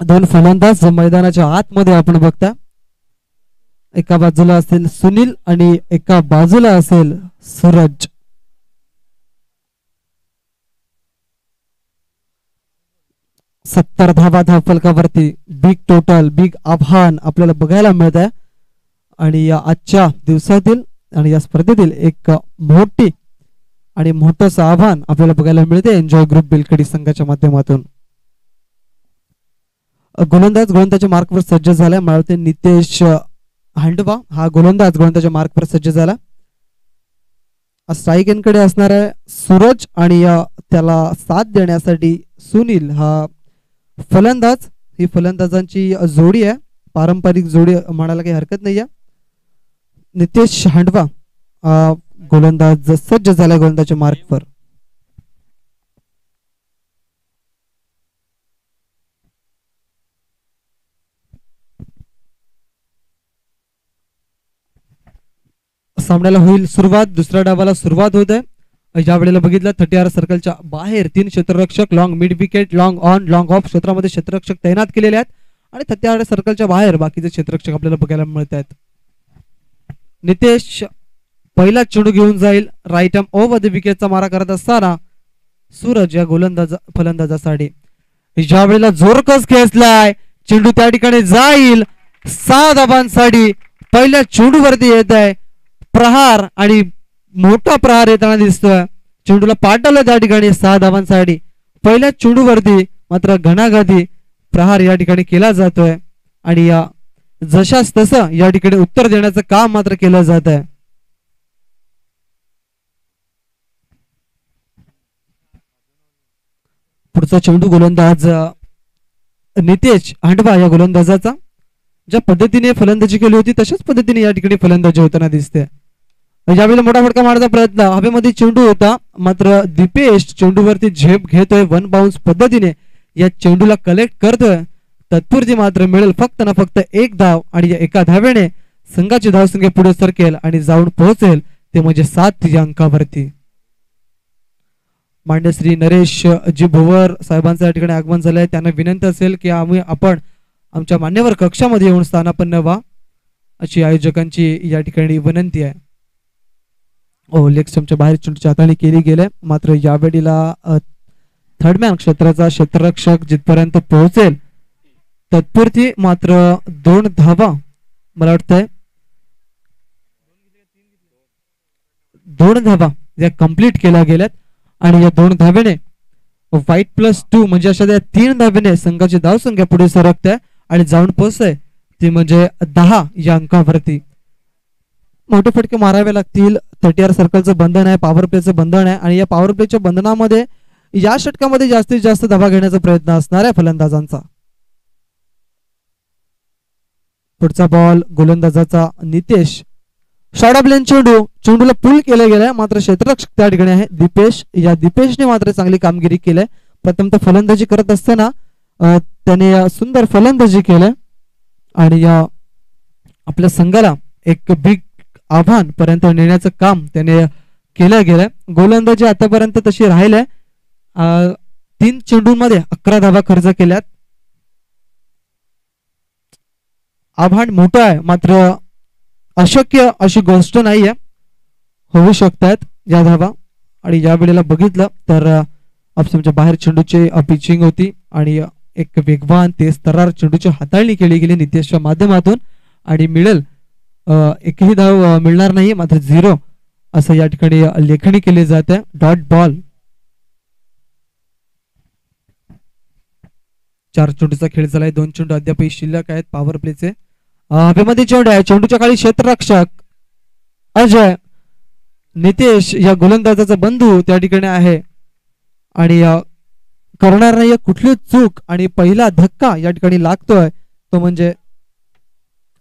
दोन फलंदाज मैदानाच्या आतमध्ये आपण बघता, एका बाजूला असेल सुनील आणि एका बाजूला असेल सूरज. सत्तर धावा धावफलकावरती बिग टोटल, बिग आव्हान आपल्याला बघायला मिळत आहे आणि या आजच्या दिवसातील आणि या स्पर्धेतील एक मोठी आणि मोठंसं आव्हान आपल्याला बघायला मिळते एन्जॉय ग्रुप बेलकडी संघाच्या माध्यमातून. गोलंदाज गोलंदाजच्या मार्कवर सज्ज झालाय. मला वाटते नितेश हांडवा हा गोलंदाच्या मार्कवर सज्ज झाला. स्ट्राईक एंडकडे असणार आहे सूरज आणि त्याला साथ देण्यासाठी सुनील हा फलंदाज. ही फलंदाजांची जोडी आहे, पारंपरिक जोडी म्हणायला काही हरकत नाही आहे. नितेश हांडवा गोलंदाज सज्ज झाला गोलंदाच्या मार्कवर. सामन्याला होईल सुरुवात. दुसऱ्या डावाला सुरुवात होत आहे. ज्या वेळेला बघितलं 30 सर्कलच्या बाहेर 3 क्षेत्ररक्षक long mid wicket long on long off क्षेत्रामध्ये क्षेत्ररक्षक तैनात केलेले आहेत आणि 30 सर्कलच्या बाहेर बाकीचे क्षेत्ररक्षक आपल्याला बघायला मिळत आहेत. नितेश पहिला चेंडू घेऊन जाईल. राईट आर्म ओव्हर द विकेटचा मारा करत असताना सूरज या फलंदाजासाठी ज्या वेळेला जोरकस खेचलाय चेंडू त्या ठिकाणी जाईल. 6 धावांसाठी पहिल्या चेंडूवरती येत आहे प्रहार आणि मोठा प्रहार येताना दिसतोय. चेंडूला पाठवलं त्या ठिकाणी 6 धावांसाठी. पहिल्या चेंडूवरती मात्र घणाघाती प्रहार या ठिकाणी केला जातोय आणि या जशाच तसं या ठिकाणी उत्तर देण्याचं काम मात्र केलं जात आहे. पुढचा चेंडू गोलंदाज नितेश हांडवा या गोलंदाजाचा. ज्या पद्धतीने फलंदाजी केली होती तशाच पद्धतीने या ठिकाणी फलंदाजी होताना दिसते. यावेळी मोठा फटका मारण्याचा प्रयत्न, हवेमध्ये चेंडू होता मात्र दीपेश चेंडूवरती झेप घेतोय. वन बाउन्स पद्धतीने या चेंडूला कलेक्ट करतोय. तत्पुरती मात्र मिळेल फक्त ना फक्त 1 धाव आणि या एका धावेने संघाची धावसंख्या पुढे सरकेल आणि जाऊन पोहोचेल ते म्हणजे 7 या अंकावरती. मान्य श्री नरेश जी भोवर साहेबांचं या ठिकाणी आगमन झालंय. त्यांना विनंती असेल की आपण आमच्या मान्यवर कक्षामध्ये येऊन स्थानापन्न व्हा अशी आयोजकांची या ठिकाणी विनंती आहे. लेग स्टंपच्या बाहेर चेंडूची हाताळणी केली गेली मात्र यावेळेला थर्डमॅन क्षेत्राचा क्षेत्ररक्षक जिथपर्यंत पोहोचेल तत्पुरती मात्र 2 धावा मला वाटतंय 2 धावा या कंप्लीट केल्या गेल्यात आणि या 2 धावेने वाईट +2 म्हणजे अशा 3 धावेने संघाची धावसंख्या पुढे सरकते आणि जाऊन पोहोचते ती म्हणजे 10 या अंकावरती. मोठे फटके मारावे लागतील. 30 सर्कलचं बंधन आहे, पॉवर प्लेचं बंधन आहे आणि या पॉवर प्लेच्या बंधनामध्ये या षटकामध्ये जास्तीत जास्त धावा घेण्याचा प्रयत्न असणार आहे फलंदाजांचा. पुढचा बॉल गोलंदाजाचा नितेश. शॉर्ट लेन चेंडूला पुल केलं गेलंय मात्र क्षेत्ररक्षक त्या ठिकाणी आहे दीपेश. या दीपेशने मात्र चांगली कामगिरी केली. प्रथमतः फलंदाजी करत असताना त्याने सुंदर फलंदाजी केलं आणि या आपल्या संघाला एक बिग आव्हान पर्यंत नेण्याचं काम त्याने केलं गेलंय. गोलंदाजी आतापर्यंत तशी राहिलंय. 3 चेंडूंमध्ये 11 धावा खर्च केल्यात. आव्हान मोठं आहे मात्र अशक्य अशी गोष्ट नाहीये, होऊ शकतात या धावा. आणि या वेळेला बघितलं तर ऑप्शनच्या बाहेर चेंडूची पिचिंग होती आणि एक वेगवान तेज तर्रार चेंडूची हाताळणी केली गेली नितेशच्या माध्यमातून आणि मिळेल एकही धाव मिळणार नाही मात्र 0 असं या ठिकाणी लेखणी केली जाते. Dot ball. 4 चेंडूचा खेळ झालाय. 2 चेंडू अद्याप शिल्लक आहेत पॉवर प्लेचे. हवेमध्ये चेंडू आहे. चेंडूच्या खाली क्षेत्ररक्षक अजय. नितेश या गोलंदाजाचा बंधू त्या ठिकाणी आहे आणि करणार नाही कुठली चूक आणि पहिला धक्का या ठिकाणी लागतोय तो म्हणजे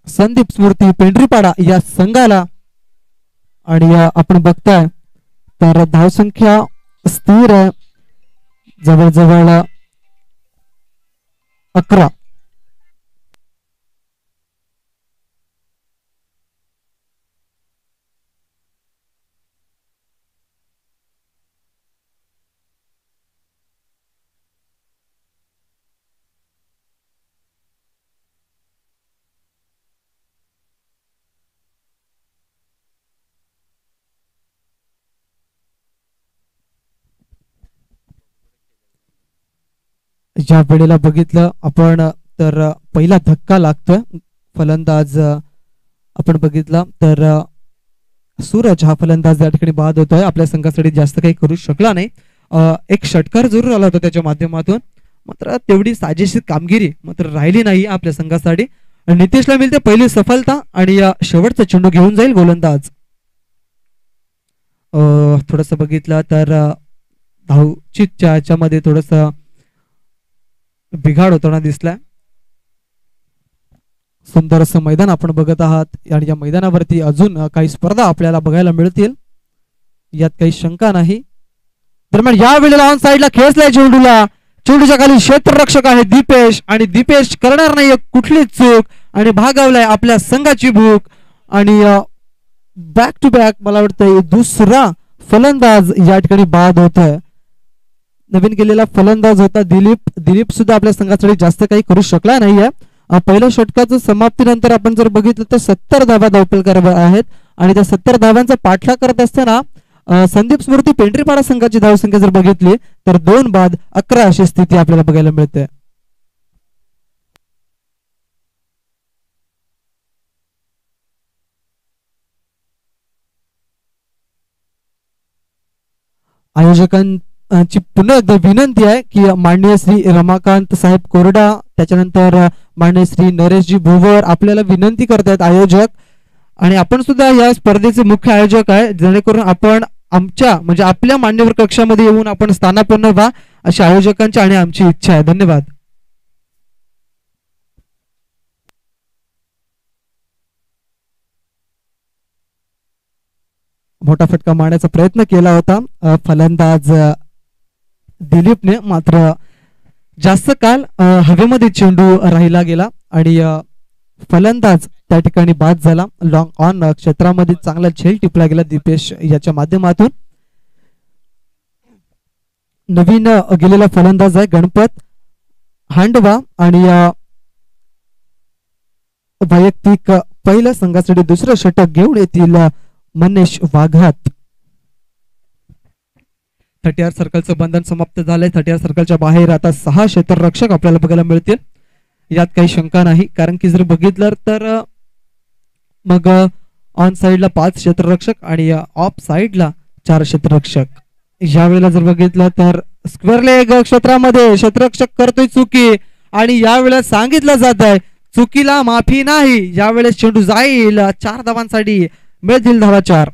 संदीप स्मृती पेंढरीपाडा या संघाला. आणि आपण बघताय तर धावसंख्या स्थिर आहे जवळजवळ 11. ज्या वेळेला बघितलं आपण तर पहिला धक्का लागतोय. फलंदाज आपण बघितला तर सूरज हा फलंदाज या ठिकाणी बाद होतोय. आपल्या संघासाठी जास्त काही करू शकला नाही. एक षटकार जरूर आला होता त्याच्या माध्यमातून मात्र तेवढी साजेशी कामगिरी मात्र राहिली नाही आपल्या संघासाठी. नितेशला मिळते पहिली सफलता आणि या शेवटचा चेंडू घेऊन जाईल गोलंदाज. थोडस बघितलं तर धावचीच्या याच्यामध्ये थोडस बिघाड होताना दिसलाय. सुंदर असं मैदान आपण बघत आहात आणि या मैदानावरती अजून काही स्पर्धा आपल्याला बघायला मिळतील, यात काही शंका नाही. दरम्यान या वेळेला ऑन साइडला खेचलाय चेंडूला. चेंडूच्या खाली क्षेत्ररक्षक आहे दीपेश आणि दीपेश करणार नाही कुठलीच चूक आणि भागावलाय आपल्या संघाची भूक. आणि बॅक टू बॅक मला वाटतं दुसरा फलंदाज या ठिकाणी बाद होतोय. नवीन केलेला फलंदाज होता दिलीप सुद्धा आपल्या संघासाठी जास्त काही करू शकला नाहीये. पहिल्या षटकाचं समाप्तीनंतर आपण जर बघितलं तर 70 धावा धावपलकार आहेत आणि त्या 70 धावांचा पाठलाग करत असताना संदीप स्मृती पेंढरीपाडा संघाची धावसंख्या जर बघितली तर 2 बाद 11 अशी स्थिती आपल्याला बघायला मिळते. आयोजकांची पुन्हा एकदा विनंती आहे की माननीय श्री रमाकांत साहेब कोरडा, त्याच्यानंतर माननीय श्री नरेशजी भुवर आपल्याला विनंती करतायत आयोजक, आणि आपण सुद्धा या स्पर्धेचे मुख्य आयोजक आहे, जेणेकरून आपण आमच्या म्हणजे आपल्या मान्यवर कक्षामध्ये येऊन आपण स्थानापन्न व्हा अशी आयोजकांची आणि आमची इच्छा आहे. धन्यवाद. मोठा फटका मारण्याचा प्रयत्न केला होता फलंदाज दिलीपने, मात्र जास्त काळ हवेमध्ये चेंडू राहिला गेला आणि फलंदाज त्या ठिकाणी बाद झाला. लॉंग ऑन क्षेत्रामध्ये चांगला झेल टिपला गेला दीपेश याच्या माध्यमातून. नवीन गेलेला फलंदाज आहे गणपत हांडवा आणि वैयक्तिक पहिल्या संघासाठी दुसरं षटक घेऊन येतील मनेश वाघात. 30 सर्कलचं बंधन समाप्त झालंय. 30 सर्कलच्या बाहेर आता 6 क्षेत्ररक्षक आपल्याला बघायला मिळतील, यात काही शंका नाही. कारण की जर बघितलं तर मग ऑन साइडला 5 क्षेत्ररक्षक आणि ऑफ साइडला 4 क्षेत्ररक्षक. यावेळेला जर बघितलं तर स्क्वेअर लेग क्षेत्रामध्ये क्षेत्ररक्षक करतोय चुकी आणि यावेळेला सांगितलं जात आहे चुकीला माफी नाही. यावेळेस चेंडू जाईल 4 धावांसाठी, मिळतील धावा 4.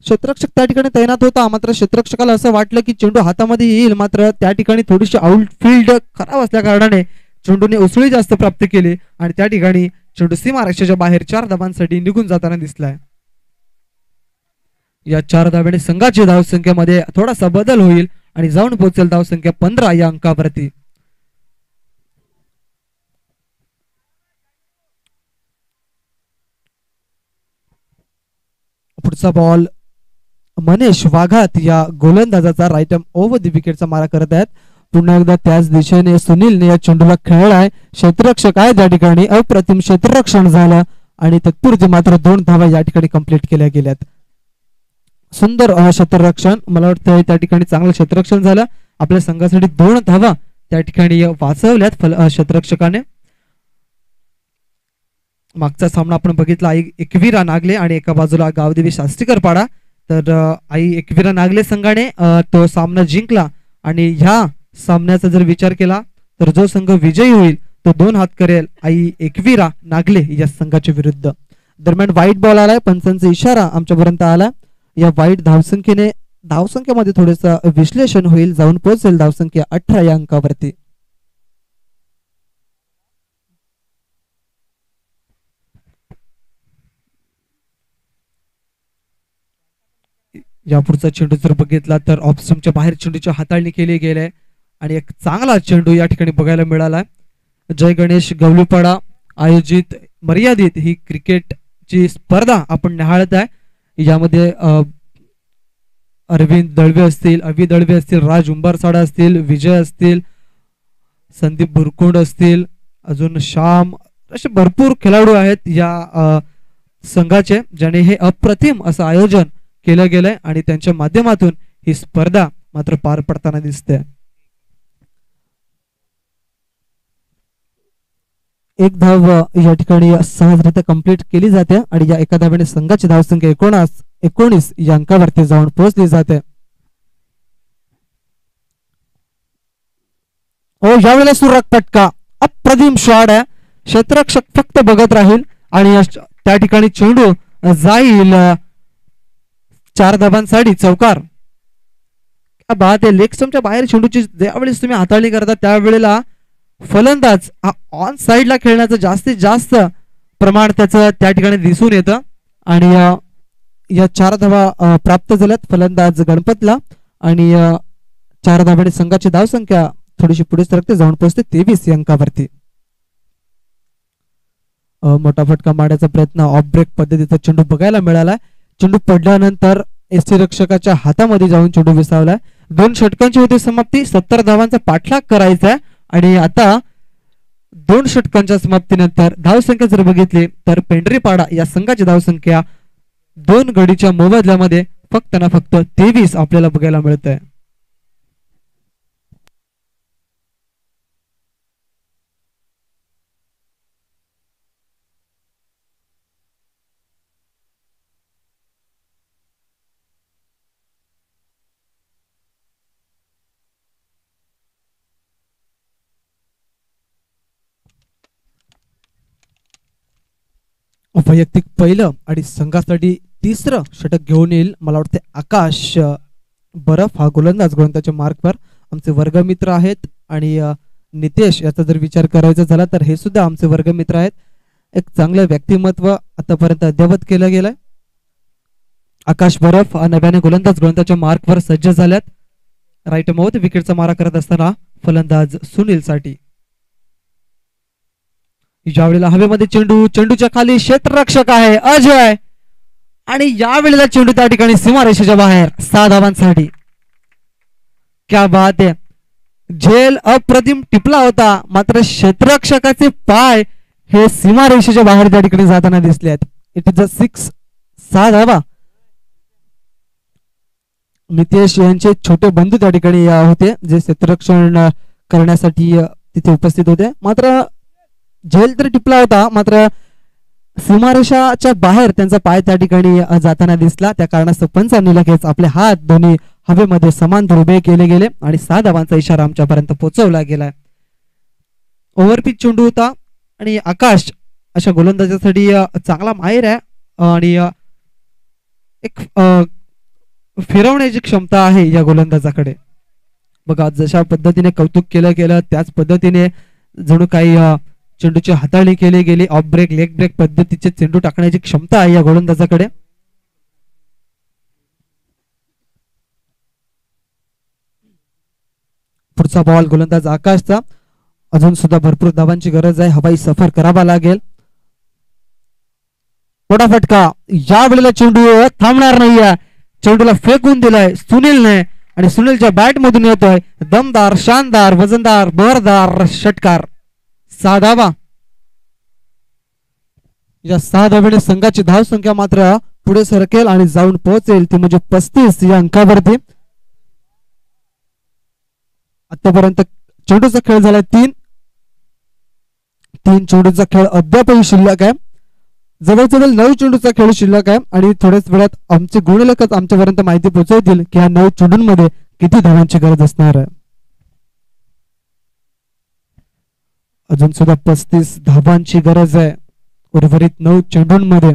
क्षेत्ररक्षक त्या ठिकाणी तैनात होता, मात्र क्षेत्ररक्षकाला असं वाटलं की चेंडू हातामध्ये येईल, मात्र त्या ठिकाणी थोडीशी आउटफील्ड खराब असल्या कारणाने चेंडूने उसळी जास्त प्राप्त केली आणि त्या ठिकाणी चेंडू सीमारेषेच्या बाहेर 4 धावांसाठी निघून जाताना दिसलाय. या 4 धावांनी संघाची धावसंख्येमध्ये थोडासा बदल होईल आणि जाऊन पोहोचेल धावसंख्या 15 या अंकावरती. पुढचा बॉल मनेश वाघात या गोलंदाजाचा राईट आर्म ओव्हर द विकेटचा मारा करत आहेत. पुन्हा एकदा त्याच दिशेने सुनीलने या चेंडूला खेळलाय. क्षेत्ररक्षक आहे त्या ठिकाणी, अप्रतिम क्षेत्ररक्षण झालं आणि तत्पुरती मात्र 2 धावा या ठिकाणी कंप्लीट केल्या गेल्यात. सुंदर क्षेत्ररक्षण, मला वाटतं त्या ठिकाणी चांगलं क्षेत्ररक्षण झालं. आपल्या संघासाठी 2 धावा त्या ठिकाणी वाचवल्यात क्षेत्ररक्षकाने. मागचा सामना आपण बघितला आई एकविरा नागले आणि एका बाजूला गावदेवी शास्त्रीकर पाडा, तर आई एकविरा नागले संघाने तो सामना जिंकला आणि ह्या सामन्याचा जर विचार केला तर जो संघ विजयी होईल तो 2 हात करेल आई एकविरा नागले या संघाच्या विरुद्ध. दरम्यान वाईट बॉल आलाय, पंचांचा इशारा आमच्यापर्यंत आला. या वाईट धावसंख्येमध्ये थोडंसं विश्लेषण होईल, जाऊन पोहोचेल धावसंख्या 18 या अंकावरती. या पुढचा चेंडू जर बघितला तर ऑफ स्टंपच्या बाहेर चेंडूची हाताळणी केली गेली आणि एक चांगला चेंडू या ठिकाणी बघायला मिळाला. जय गणेश गवलीपाडा आयोजित मर्यादित ही क्रिकेटची स्पर्धा आपण निहाळत आहे. यामध्ये अरविंद दळवे असतील, अभि दळवे असतील, राज उंबारसाडा असतील, विजय असतील, संदीप बुरकुंड असतील, अजून श्याम, असे भरपूर खेळाडू आहेत या संघाचे, ज्याने हे अप्रतिम असं आयोजन केलं गेलंय आणि त्यांच्या माध्यमातून ही स्पर्धा मात्र पार पडताना दिसते. एक धाव या ठिकाणी सहजरित्या कंप्लीट केली जाते आणि या एका धावेने संघाची धावसंख्या 19 या अंकावरती जाऊन पोहोचली जाते. यावेळेला सुरक फटका, अप्रतिम शॉट आहे. क्षेत्ररक्षक फक्त बघत राहील आणि त्या ठिकाणी चेंडू जाईल 4 धावांसाठी चौकार. बाद आहे. लेग स्टंपच्या बाहेर चेंडूची ज्यावेळेस तुम्ही हाताळणी करता त्यावेळेला फलंदाज ऑन साइडला खेळण्याचं जास्तीत जास्त प्रमाण त्याचं त्या ठिकाणी दिसून येतं. आणि या 4 धावा प्राप्त झाल्यात फलंदाज गणपतला आणि 4 धावांनी संघाची धावसंख्या थोडीशी पुढे सरकते, जाऊन पोहोचते 23 या अंकावरती. मोठा फटका मारण्याचा प्रयत्न ऑफ ब्रेक पद्धतीचा चेंडू बघायला मिळाला. चेंडू पडल्यानंतर एसटी रक्षकाच्या हातामध्ये जाऊन चेंडू विसावलाय. 2 षटकांची होती समाप्ती. 70 धावांचा पाठलाग करायचा आहे आणि आता 2 षटकांच्या समाप्तीनंतर धावसंख्या जर बघितली तर पेंढरीपाडा या संघाची धावसंख्या 2 गडीच्या मोबदल्यामध्ये फक्त ना फक्त 23 आपल्याला बघायला मिळत आहे. वैयक्तिक पहिलं आणि संघासाठी 3रं षटक घेऊन येईल मला वाटते आकाश बरफ. हा गोलंदाज गोलंदाजच्या मार्कवर आमचे वर्गमित्र आहेत. आणि नितेश याचा जर विचार करायचा झाला तर हे सुद्धा आमचे वर्गमित्र आहेत. एक चांगलं व्यक्तिमत्व आतापर्यंत अद्यावत केलं गेलंय. आकाश बरफ नव्याने गोलंदाज गोलंदाजच्या मार्कवर सज्ज झाल्यात. राईट माउथ विकेटचा मारा करत असताना फलंदाज सुनील साठी. ज्यावेळेला हवेमध्ये चेंडू, चेंडूच्या खाली क्षेत्ररक्षक आहे अजय आणि यावेळेला चेंडू त्या ठिकाणी सीमारेषेच्या बाहेर 6 धावांसाठी. क्या बात आहे. झेल अप्रतिम टिपला होता मात्र क्षेत्ररक्षकाचे पाय हे सीमारेषेच्या बाहेर त्या ठिकाणी जाताना दिसले आहेत. It is a 6. 6 धावा. नितेश यांचे छोटे बंधू त्या ठिकाणी होते जे क्षेत्ररक्षण करण्यासाठी तिथे उपस्थित होते. मात्र झेल तर टिपला होता मात्र सीमारेषाच्या बाहेर त्यांचा पाय त्या ठिकाणी जाताना दिसला. त्या कारणास्तव पंचांनी लगेच आपले हात दोन्ही हवेमध्ये समांतर उभे केले गेले आणि 6 धावांचा इशारा आमच्यापर्यंत पोहोचवला गेलाय. ओव्हरपिच चेंडू होता आणि आकाश अशा गोलंदाजासाठी चांगला माहिर आहे आणि एक फिरवण्याची क्षमता आहे या गोलंदाजाकडे. बघा जशा पद्धतीने कौतुक केलं गेलं त्याच पद्धतीने जणू काही चेंडूची हाताळणी केली गेली. ऑफ ब्रेक लेग ब्रेक पद्धतीचे चेंडू टाकण्याची क्षमता आहे या गोलंदाजाकडे. पुढचा बॉल गोलंदाज आकाशचा. अजून सुद्धा भरपूर धावांची गरज आहे. हवाई सफर करावा लागेल. मोठा फटका. या वेळेला चेंडू थांबणार नाहीये. चेंडूला फेकून दिलाय सुनीलने आणि सुनीलच्या बॅट मधून येतोय दमदार शानदार वजनदार बरदार षटकार. 6 धावा. या 6 धावेने संघाची धावसंख्या मात्र पुढे सरकेल आणि जाऊन पोहोचेल ती म्हणजे 35 या अंकावरती. आतापर्यंत चेंडूचा खेळ झालाय 3 चेंडूचा खेळ अद्यापही शिल्लक आहे. जवळजवळ 9 चेंडूचा खेळ शिल्लक आहे आणि थोड्याच वेळात आमचे गुणलेखक आमच्यापर्यंत माहिती पोहोचवतील की ह्या 9 चेंडूंमध्ये किती धावांची गरज असणार आहे. अजून सुद्धा 35 धावांची गरज आहे उर्वरित 9 चेंडूंमध्ये.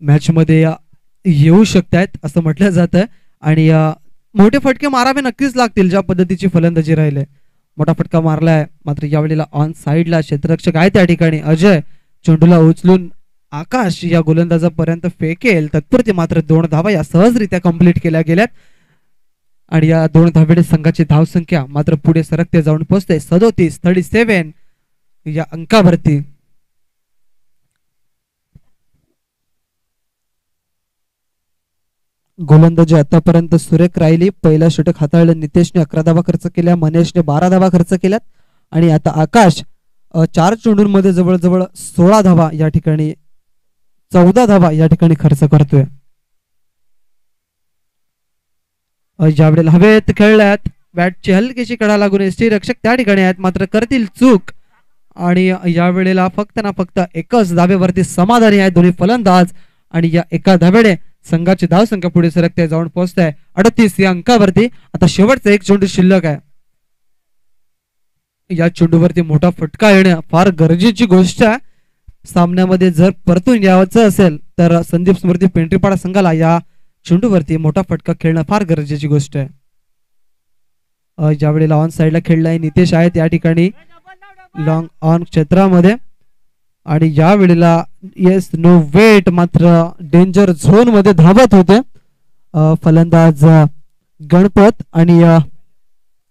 मॅच मध्ये येऊ शकतायत असं म्हटलं जातं आणि मोठे फटके मारावे नक्कीच लागतील ज्या पद्धतीची फलंदाजी राहिले. मोठा फटका मारलाय मात्र यावेळेला ऑन साइडला क्षेत्ररक्षक आहे त्या ठिकाणी अजय चेंडूला उचलून आकाश या गोलंदाजापर्यंत फेकेल. तत्पुरती मात्र 2 धावा या सहजरित्या कंप्लीट केल्या गेल्यात आणि या 2 धावेने संघाची धावसंख्या मात्र पुढे सरकते जाऊन पोहोचते 37 या अंकावरती. गोलंदाजी आतापर्यंत सुरेख राहिली. पहिला षटक हाताळलं नितेशने 11 धावा खर्च केल्या. मनेशने 12 धावा खर्च केल्यात आणि आता आकाश 4 चेंडूंमध्ये जवळजवळ 16 धावा या ठिकाणी 14 धावा या ठिकाणी खर्च करतोय. ज्यावेळेला हवेत खेळल्यात बॅटची हलकीशी कडा लागून एसटी रक्षक त्या ठिकाणी आहेत मात्र करतील चूक आणि यावेळेला फक्त ना फक्त एकच धावेवरती समाधानी आहेत दोन्ही फलंदाज आणि या एका धावेने संघाची धावसंख्या पुढे सरकते जाऊन पोहोचते 38 या अंकावरती. आता शेवटचा एक चेंडू शिल्लक आहे. या चेंडूवरती मोठा फटका येणं फार गरजेची गोष्ट आहे. सामन्यामध्ये जर परतून यायचं असेल तर संदीप स्मृती पेंढरीपाडा संघाला या चेंडूवरती मोठा फटका खेळणं फार गरजेची गोष्ट आहे. ज्यावेळेला ऑन साइडला खेळलाय नितेश आहेत या ठिकाणी लॉंग ऑन क्षेत्रामध्ये आणि या वेळेला येस नो वेट मात्र डेंजर झोन मध्ये धावत होते फलंदाज गणपत आणि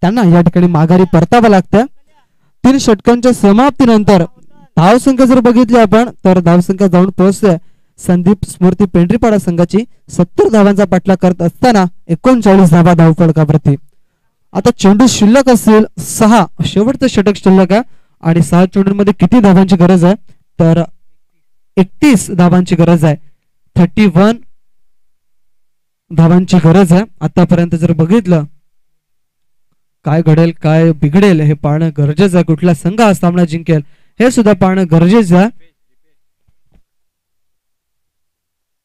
त्यांना या ठिकाणी माघारी परतावं लागतं. 3 षटकांच्या समाप्तीनंतर धावसंख्या जर बघितली आपण तर धावसंख्या जाऊन पोहोचते संदीप स्मृती पेंढरीपाडा संघाची 70 धावांचा पाठलाग करत असताना 39 धावा धावफलकावरती. आता चेंडू शिल्लक असेल 6 शेवटचं षटक शिल्लक आहे आणि 6 चेंडूंमध्ये किती धावांची गरज आहे तर 31 धावांची गरज आहे. 31 धावांची गरज आहे. आतापर्यंत जर बघितलं काय घडेल काय बिघडेल हे पाहणं गरजेचं आहे. कुठला संघ हा सामना जिंकेल हे सुद्धा पाहणं गरजेचं आहे.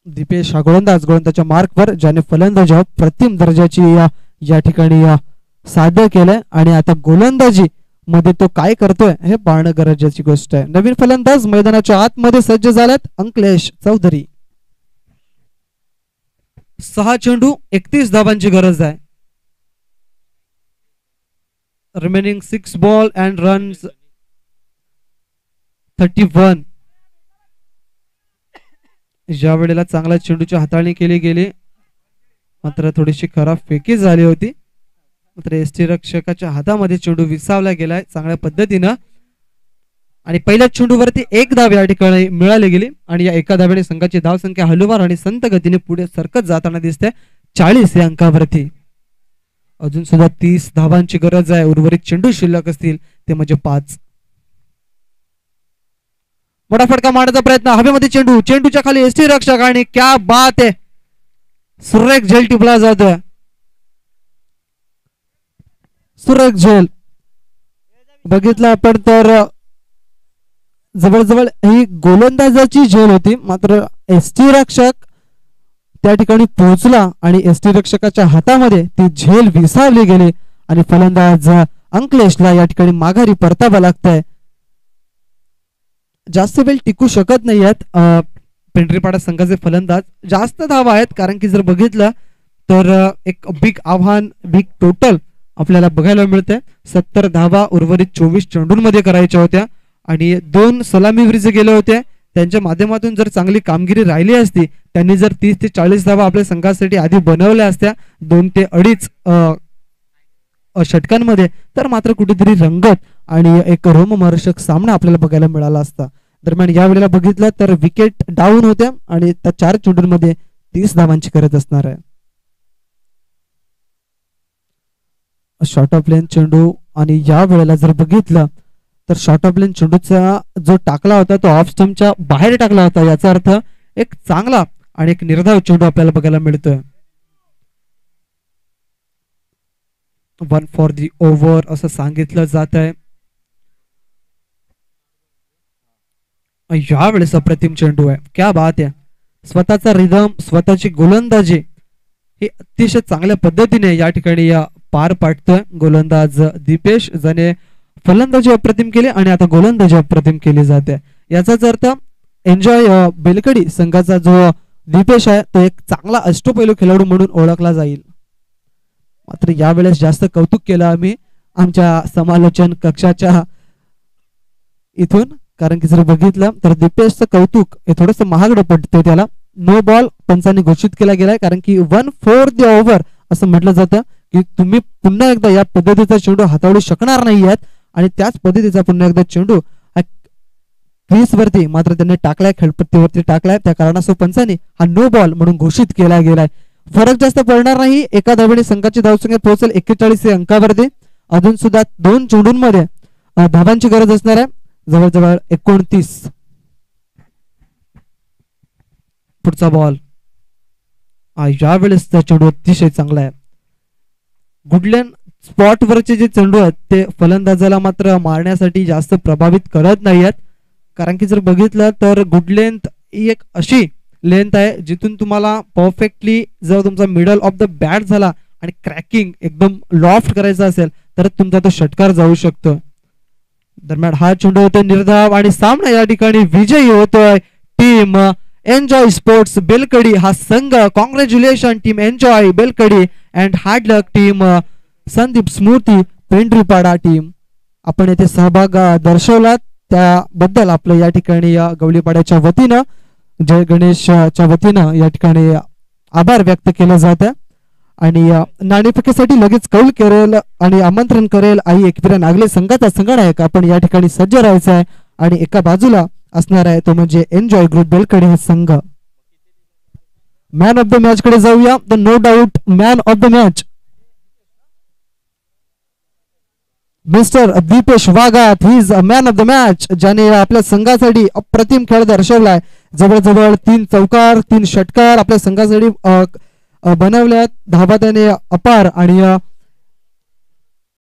दीपेश हा गोलंदाजच्या मार्कवर ज्याने फलंदाजी प्रतिम दर्जाची या ठिकाणी साध्य केलंय आणि आता गोलंदाजी मध्ये तो काय करतोय हे पाहणं गरजेची गोष्ट आहे. नवीन फलंदाज मैदानाच्या आतमध्ये सज्ज झालेत अंकलेश चौधरी. 6 चेंडू 31 धावांची गरज आहे. Remaining 6 ball and runs 31. ज्या वेळेला चांगला चेंडूची हाताळणी केली गेली मात्र थोडीशी खराब फेकी झाली होती. मात्र एसटी रक्षकाच्या हातामध्ये चेंडू विसावला गेलाय चांगल्या पद्धतीनं आणि पहिल्या चेंडूवरती 1 धाव या ठिकाणी मिळाली गेली आणि या एका धावेने संघाची धावसंख्या हलुवार आणि संत गतीने पुढे सरकत जाताना दिसते 40 या अंकावरती. अजून सुद्धा 30 धावांची गरज आहे. उर्वरित चेंडू शिल्लक असतील ते म्हणजे 5. मोठा फटका मारण्याचा प्रयत्न हवेमध्ये चेंडूच्या खाली एसटी रक्षक आणि क्या बात आहे सुरेख झेल टिपला जातोय. सुरेख झेल बघितलं आपण तर जवळजवळ ही गोलंदाजाची झेल होती मात्र एसटी रक्षक त्या ठिकाणी पोहोचला आणि एसटी रक्षकाच्या हातामध्ये ती झेल विसावली गेली आणि फलंदाज अंकलेशला या ठिकाणी माघारी परतावं लागतंय. जास्त वेळ टिकू शकत नाही आहेत पेंढरीपाडा संघाचे फलंदाज. जास्त धावा आहेत कारण की जर बघितलं तर एक बिग आव्हान बिग टोटल आपल्याला बघायला मिळतंय. 70 धावा उर्वरित 24 चेंडूंमध्ये करायच्या होत्या आणि 2 सलामीवीर जे गेले होते त्यांच्या माध्यमातून जर चांगली कामगिरी राहिली असती त्यांनी जर 30 ते 40 धावा आपल्या संघासाठी आधी बनवल्या असत्या 2 ते 2.5 षटकांमध्ये तर मात्र कुठेतरी रंगत आणि एक रोमहर्षक सामना आपल्याला बघायला मिळाला असता. दरम्यान या वेळेला बघितलं तर विकेट डाऊन होत्या आणि त्या 4 चेंडूंमध्ये 30 धावांची गरज असणार आहे. शॉर्ट ऑफ लेन चेंडू आणि या वेळेला जर बघितलं तर शॉर्ट ऑफ लेन चेंडूचा जो टाकला होता तो ऑफ स्टंपच्या बाहेर टाकला होता. याचा अर्थ एक चांगला आणि एक निर्धाव चेंडू आपल्याला बघायला मिळतोय. 1 फॉर दी ओव्हर असं सांगितलं जात आहे. या वेळेस अप्रतिम चेंडू आहे. क्या बात आहे. स्वतःचा रिदम स्वतःची गोलंदाजी ही अतिशय चांगल्या पद्धतीने या ठिकाणी पार पाडतोय गोलंदाज दीपेश ज्याने फलंदाजी अप्रतिम केली आणि आता गोलंदाजी अप्रतिम केली जाते. याचाच अर्थ एन्जॉय बेलकडी संघाचा जो दीपेश आहे तो एक चांगला अष्टपैलू खेळाडू म्हणून ओळखला जाईल. मात्र यावेळेस जास्त कौतुक केलं आम्ही आमच्या समालोचन कक्षाच्या इथून कारण की जर बघितलं तर दीपेशचं कौतुक हे थोडस महागडं पडते. त्याला नो बॉल पंचांनी घोषित केला गेलाय कारण की 1 फॉर द ओव्हर असं म्हटलं जातं की तुम्ही पुन्हा एकदा या पद्धतीचा चेंडू हाताळू शकणार नाही आहेत आणि त्याच पद्धतीचा पुन्हा एकदा चेंडू क्रीज वरती मात्र त्यांनी टाकलाय खेळपट्टीवरती टाकलाय. त्या कारणास्तव पंचांनी हा नो बॉल म्हणून घोषित केला गेलाय. फरक जास्त पडणार नाही. एका धावेने संघाची धावसंख्या पोहोचेल 41 या अंकावरती. अजून सुद्धा 2 चेंडूंमध्ये धावांची गरज असणार आहे जवळजवळ 29. पुढचा बॉल यावेळेस चेंडू अतिशय चांगला आहे. गुडलेन स्पॉट वरचे जे चेंडू आहेत ते फलंदाजाला मात्र मारण्यासाठी जास्त प्रभावित करत नाही आहेत कारण की जर बघितलं तर गुड लेंथ ही एक अशी लेंथ आहे जिथून तुम्हाला परफेक्टली जर तुमचा मिडल ऑफ द बॅट झाला आणि क्रॅकिंग एकदम लॉफ्ट करायचा असेल तर तुमचा तो षटकार जाऊ शकतो. दरम्यान हा चेंडू होतोय निर्धाव आणि सामना या ठिकाणी विजयी होतोय टीम एन्जॉय स्पोर्ट्स बेलकडी हा संघ. Congratulation team enjoy Belkadi and hard luck team Sandeep Smriti Pendharipada team. आपण येथे सहभाग दर्शवला त्याबद्दल आपलं या ठिकाणी गवलीपाड्याच्या वतीनं जय गणेशच्या वतीनं या ठिकाणी आभार व्यक्त केलं जात आहे. आणि नाणेफेकीसाठी लगेच कौल करेल आणि आमंत्रण करेल आई एकविरा नागले संघाचा संघनायक. आपण या ठिकाणी सज्ज राहायचं आहे आणि एका बाजूला असणार आहे तो म्हणजे एन्जॉय ग्रुप बेलकडे हा संघ. मॅन ऑफ द मॅच कडे जाऊया. The no doubt man of the match mister Deepesh Waghat. He is a man of the match, ज्याने आपल्या संघासाठी अप्रतिम खेळ दर्शवलाय. जवळजवळ 3 चौकार 3 षटकार आपल्या संघासाठी बनवल्यात. धाबा त्याने अपार आणि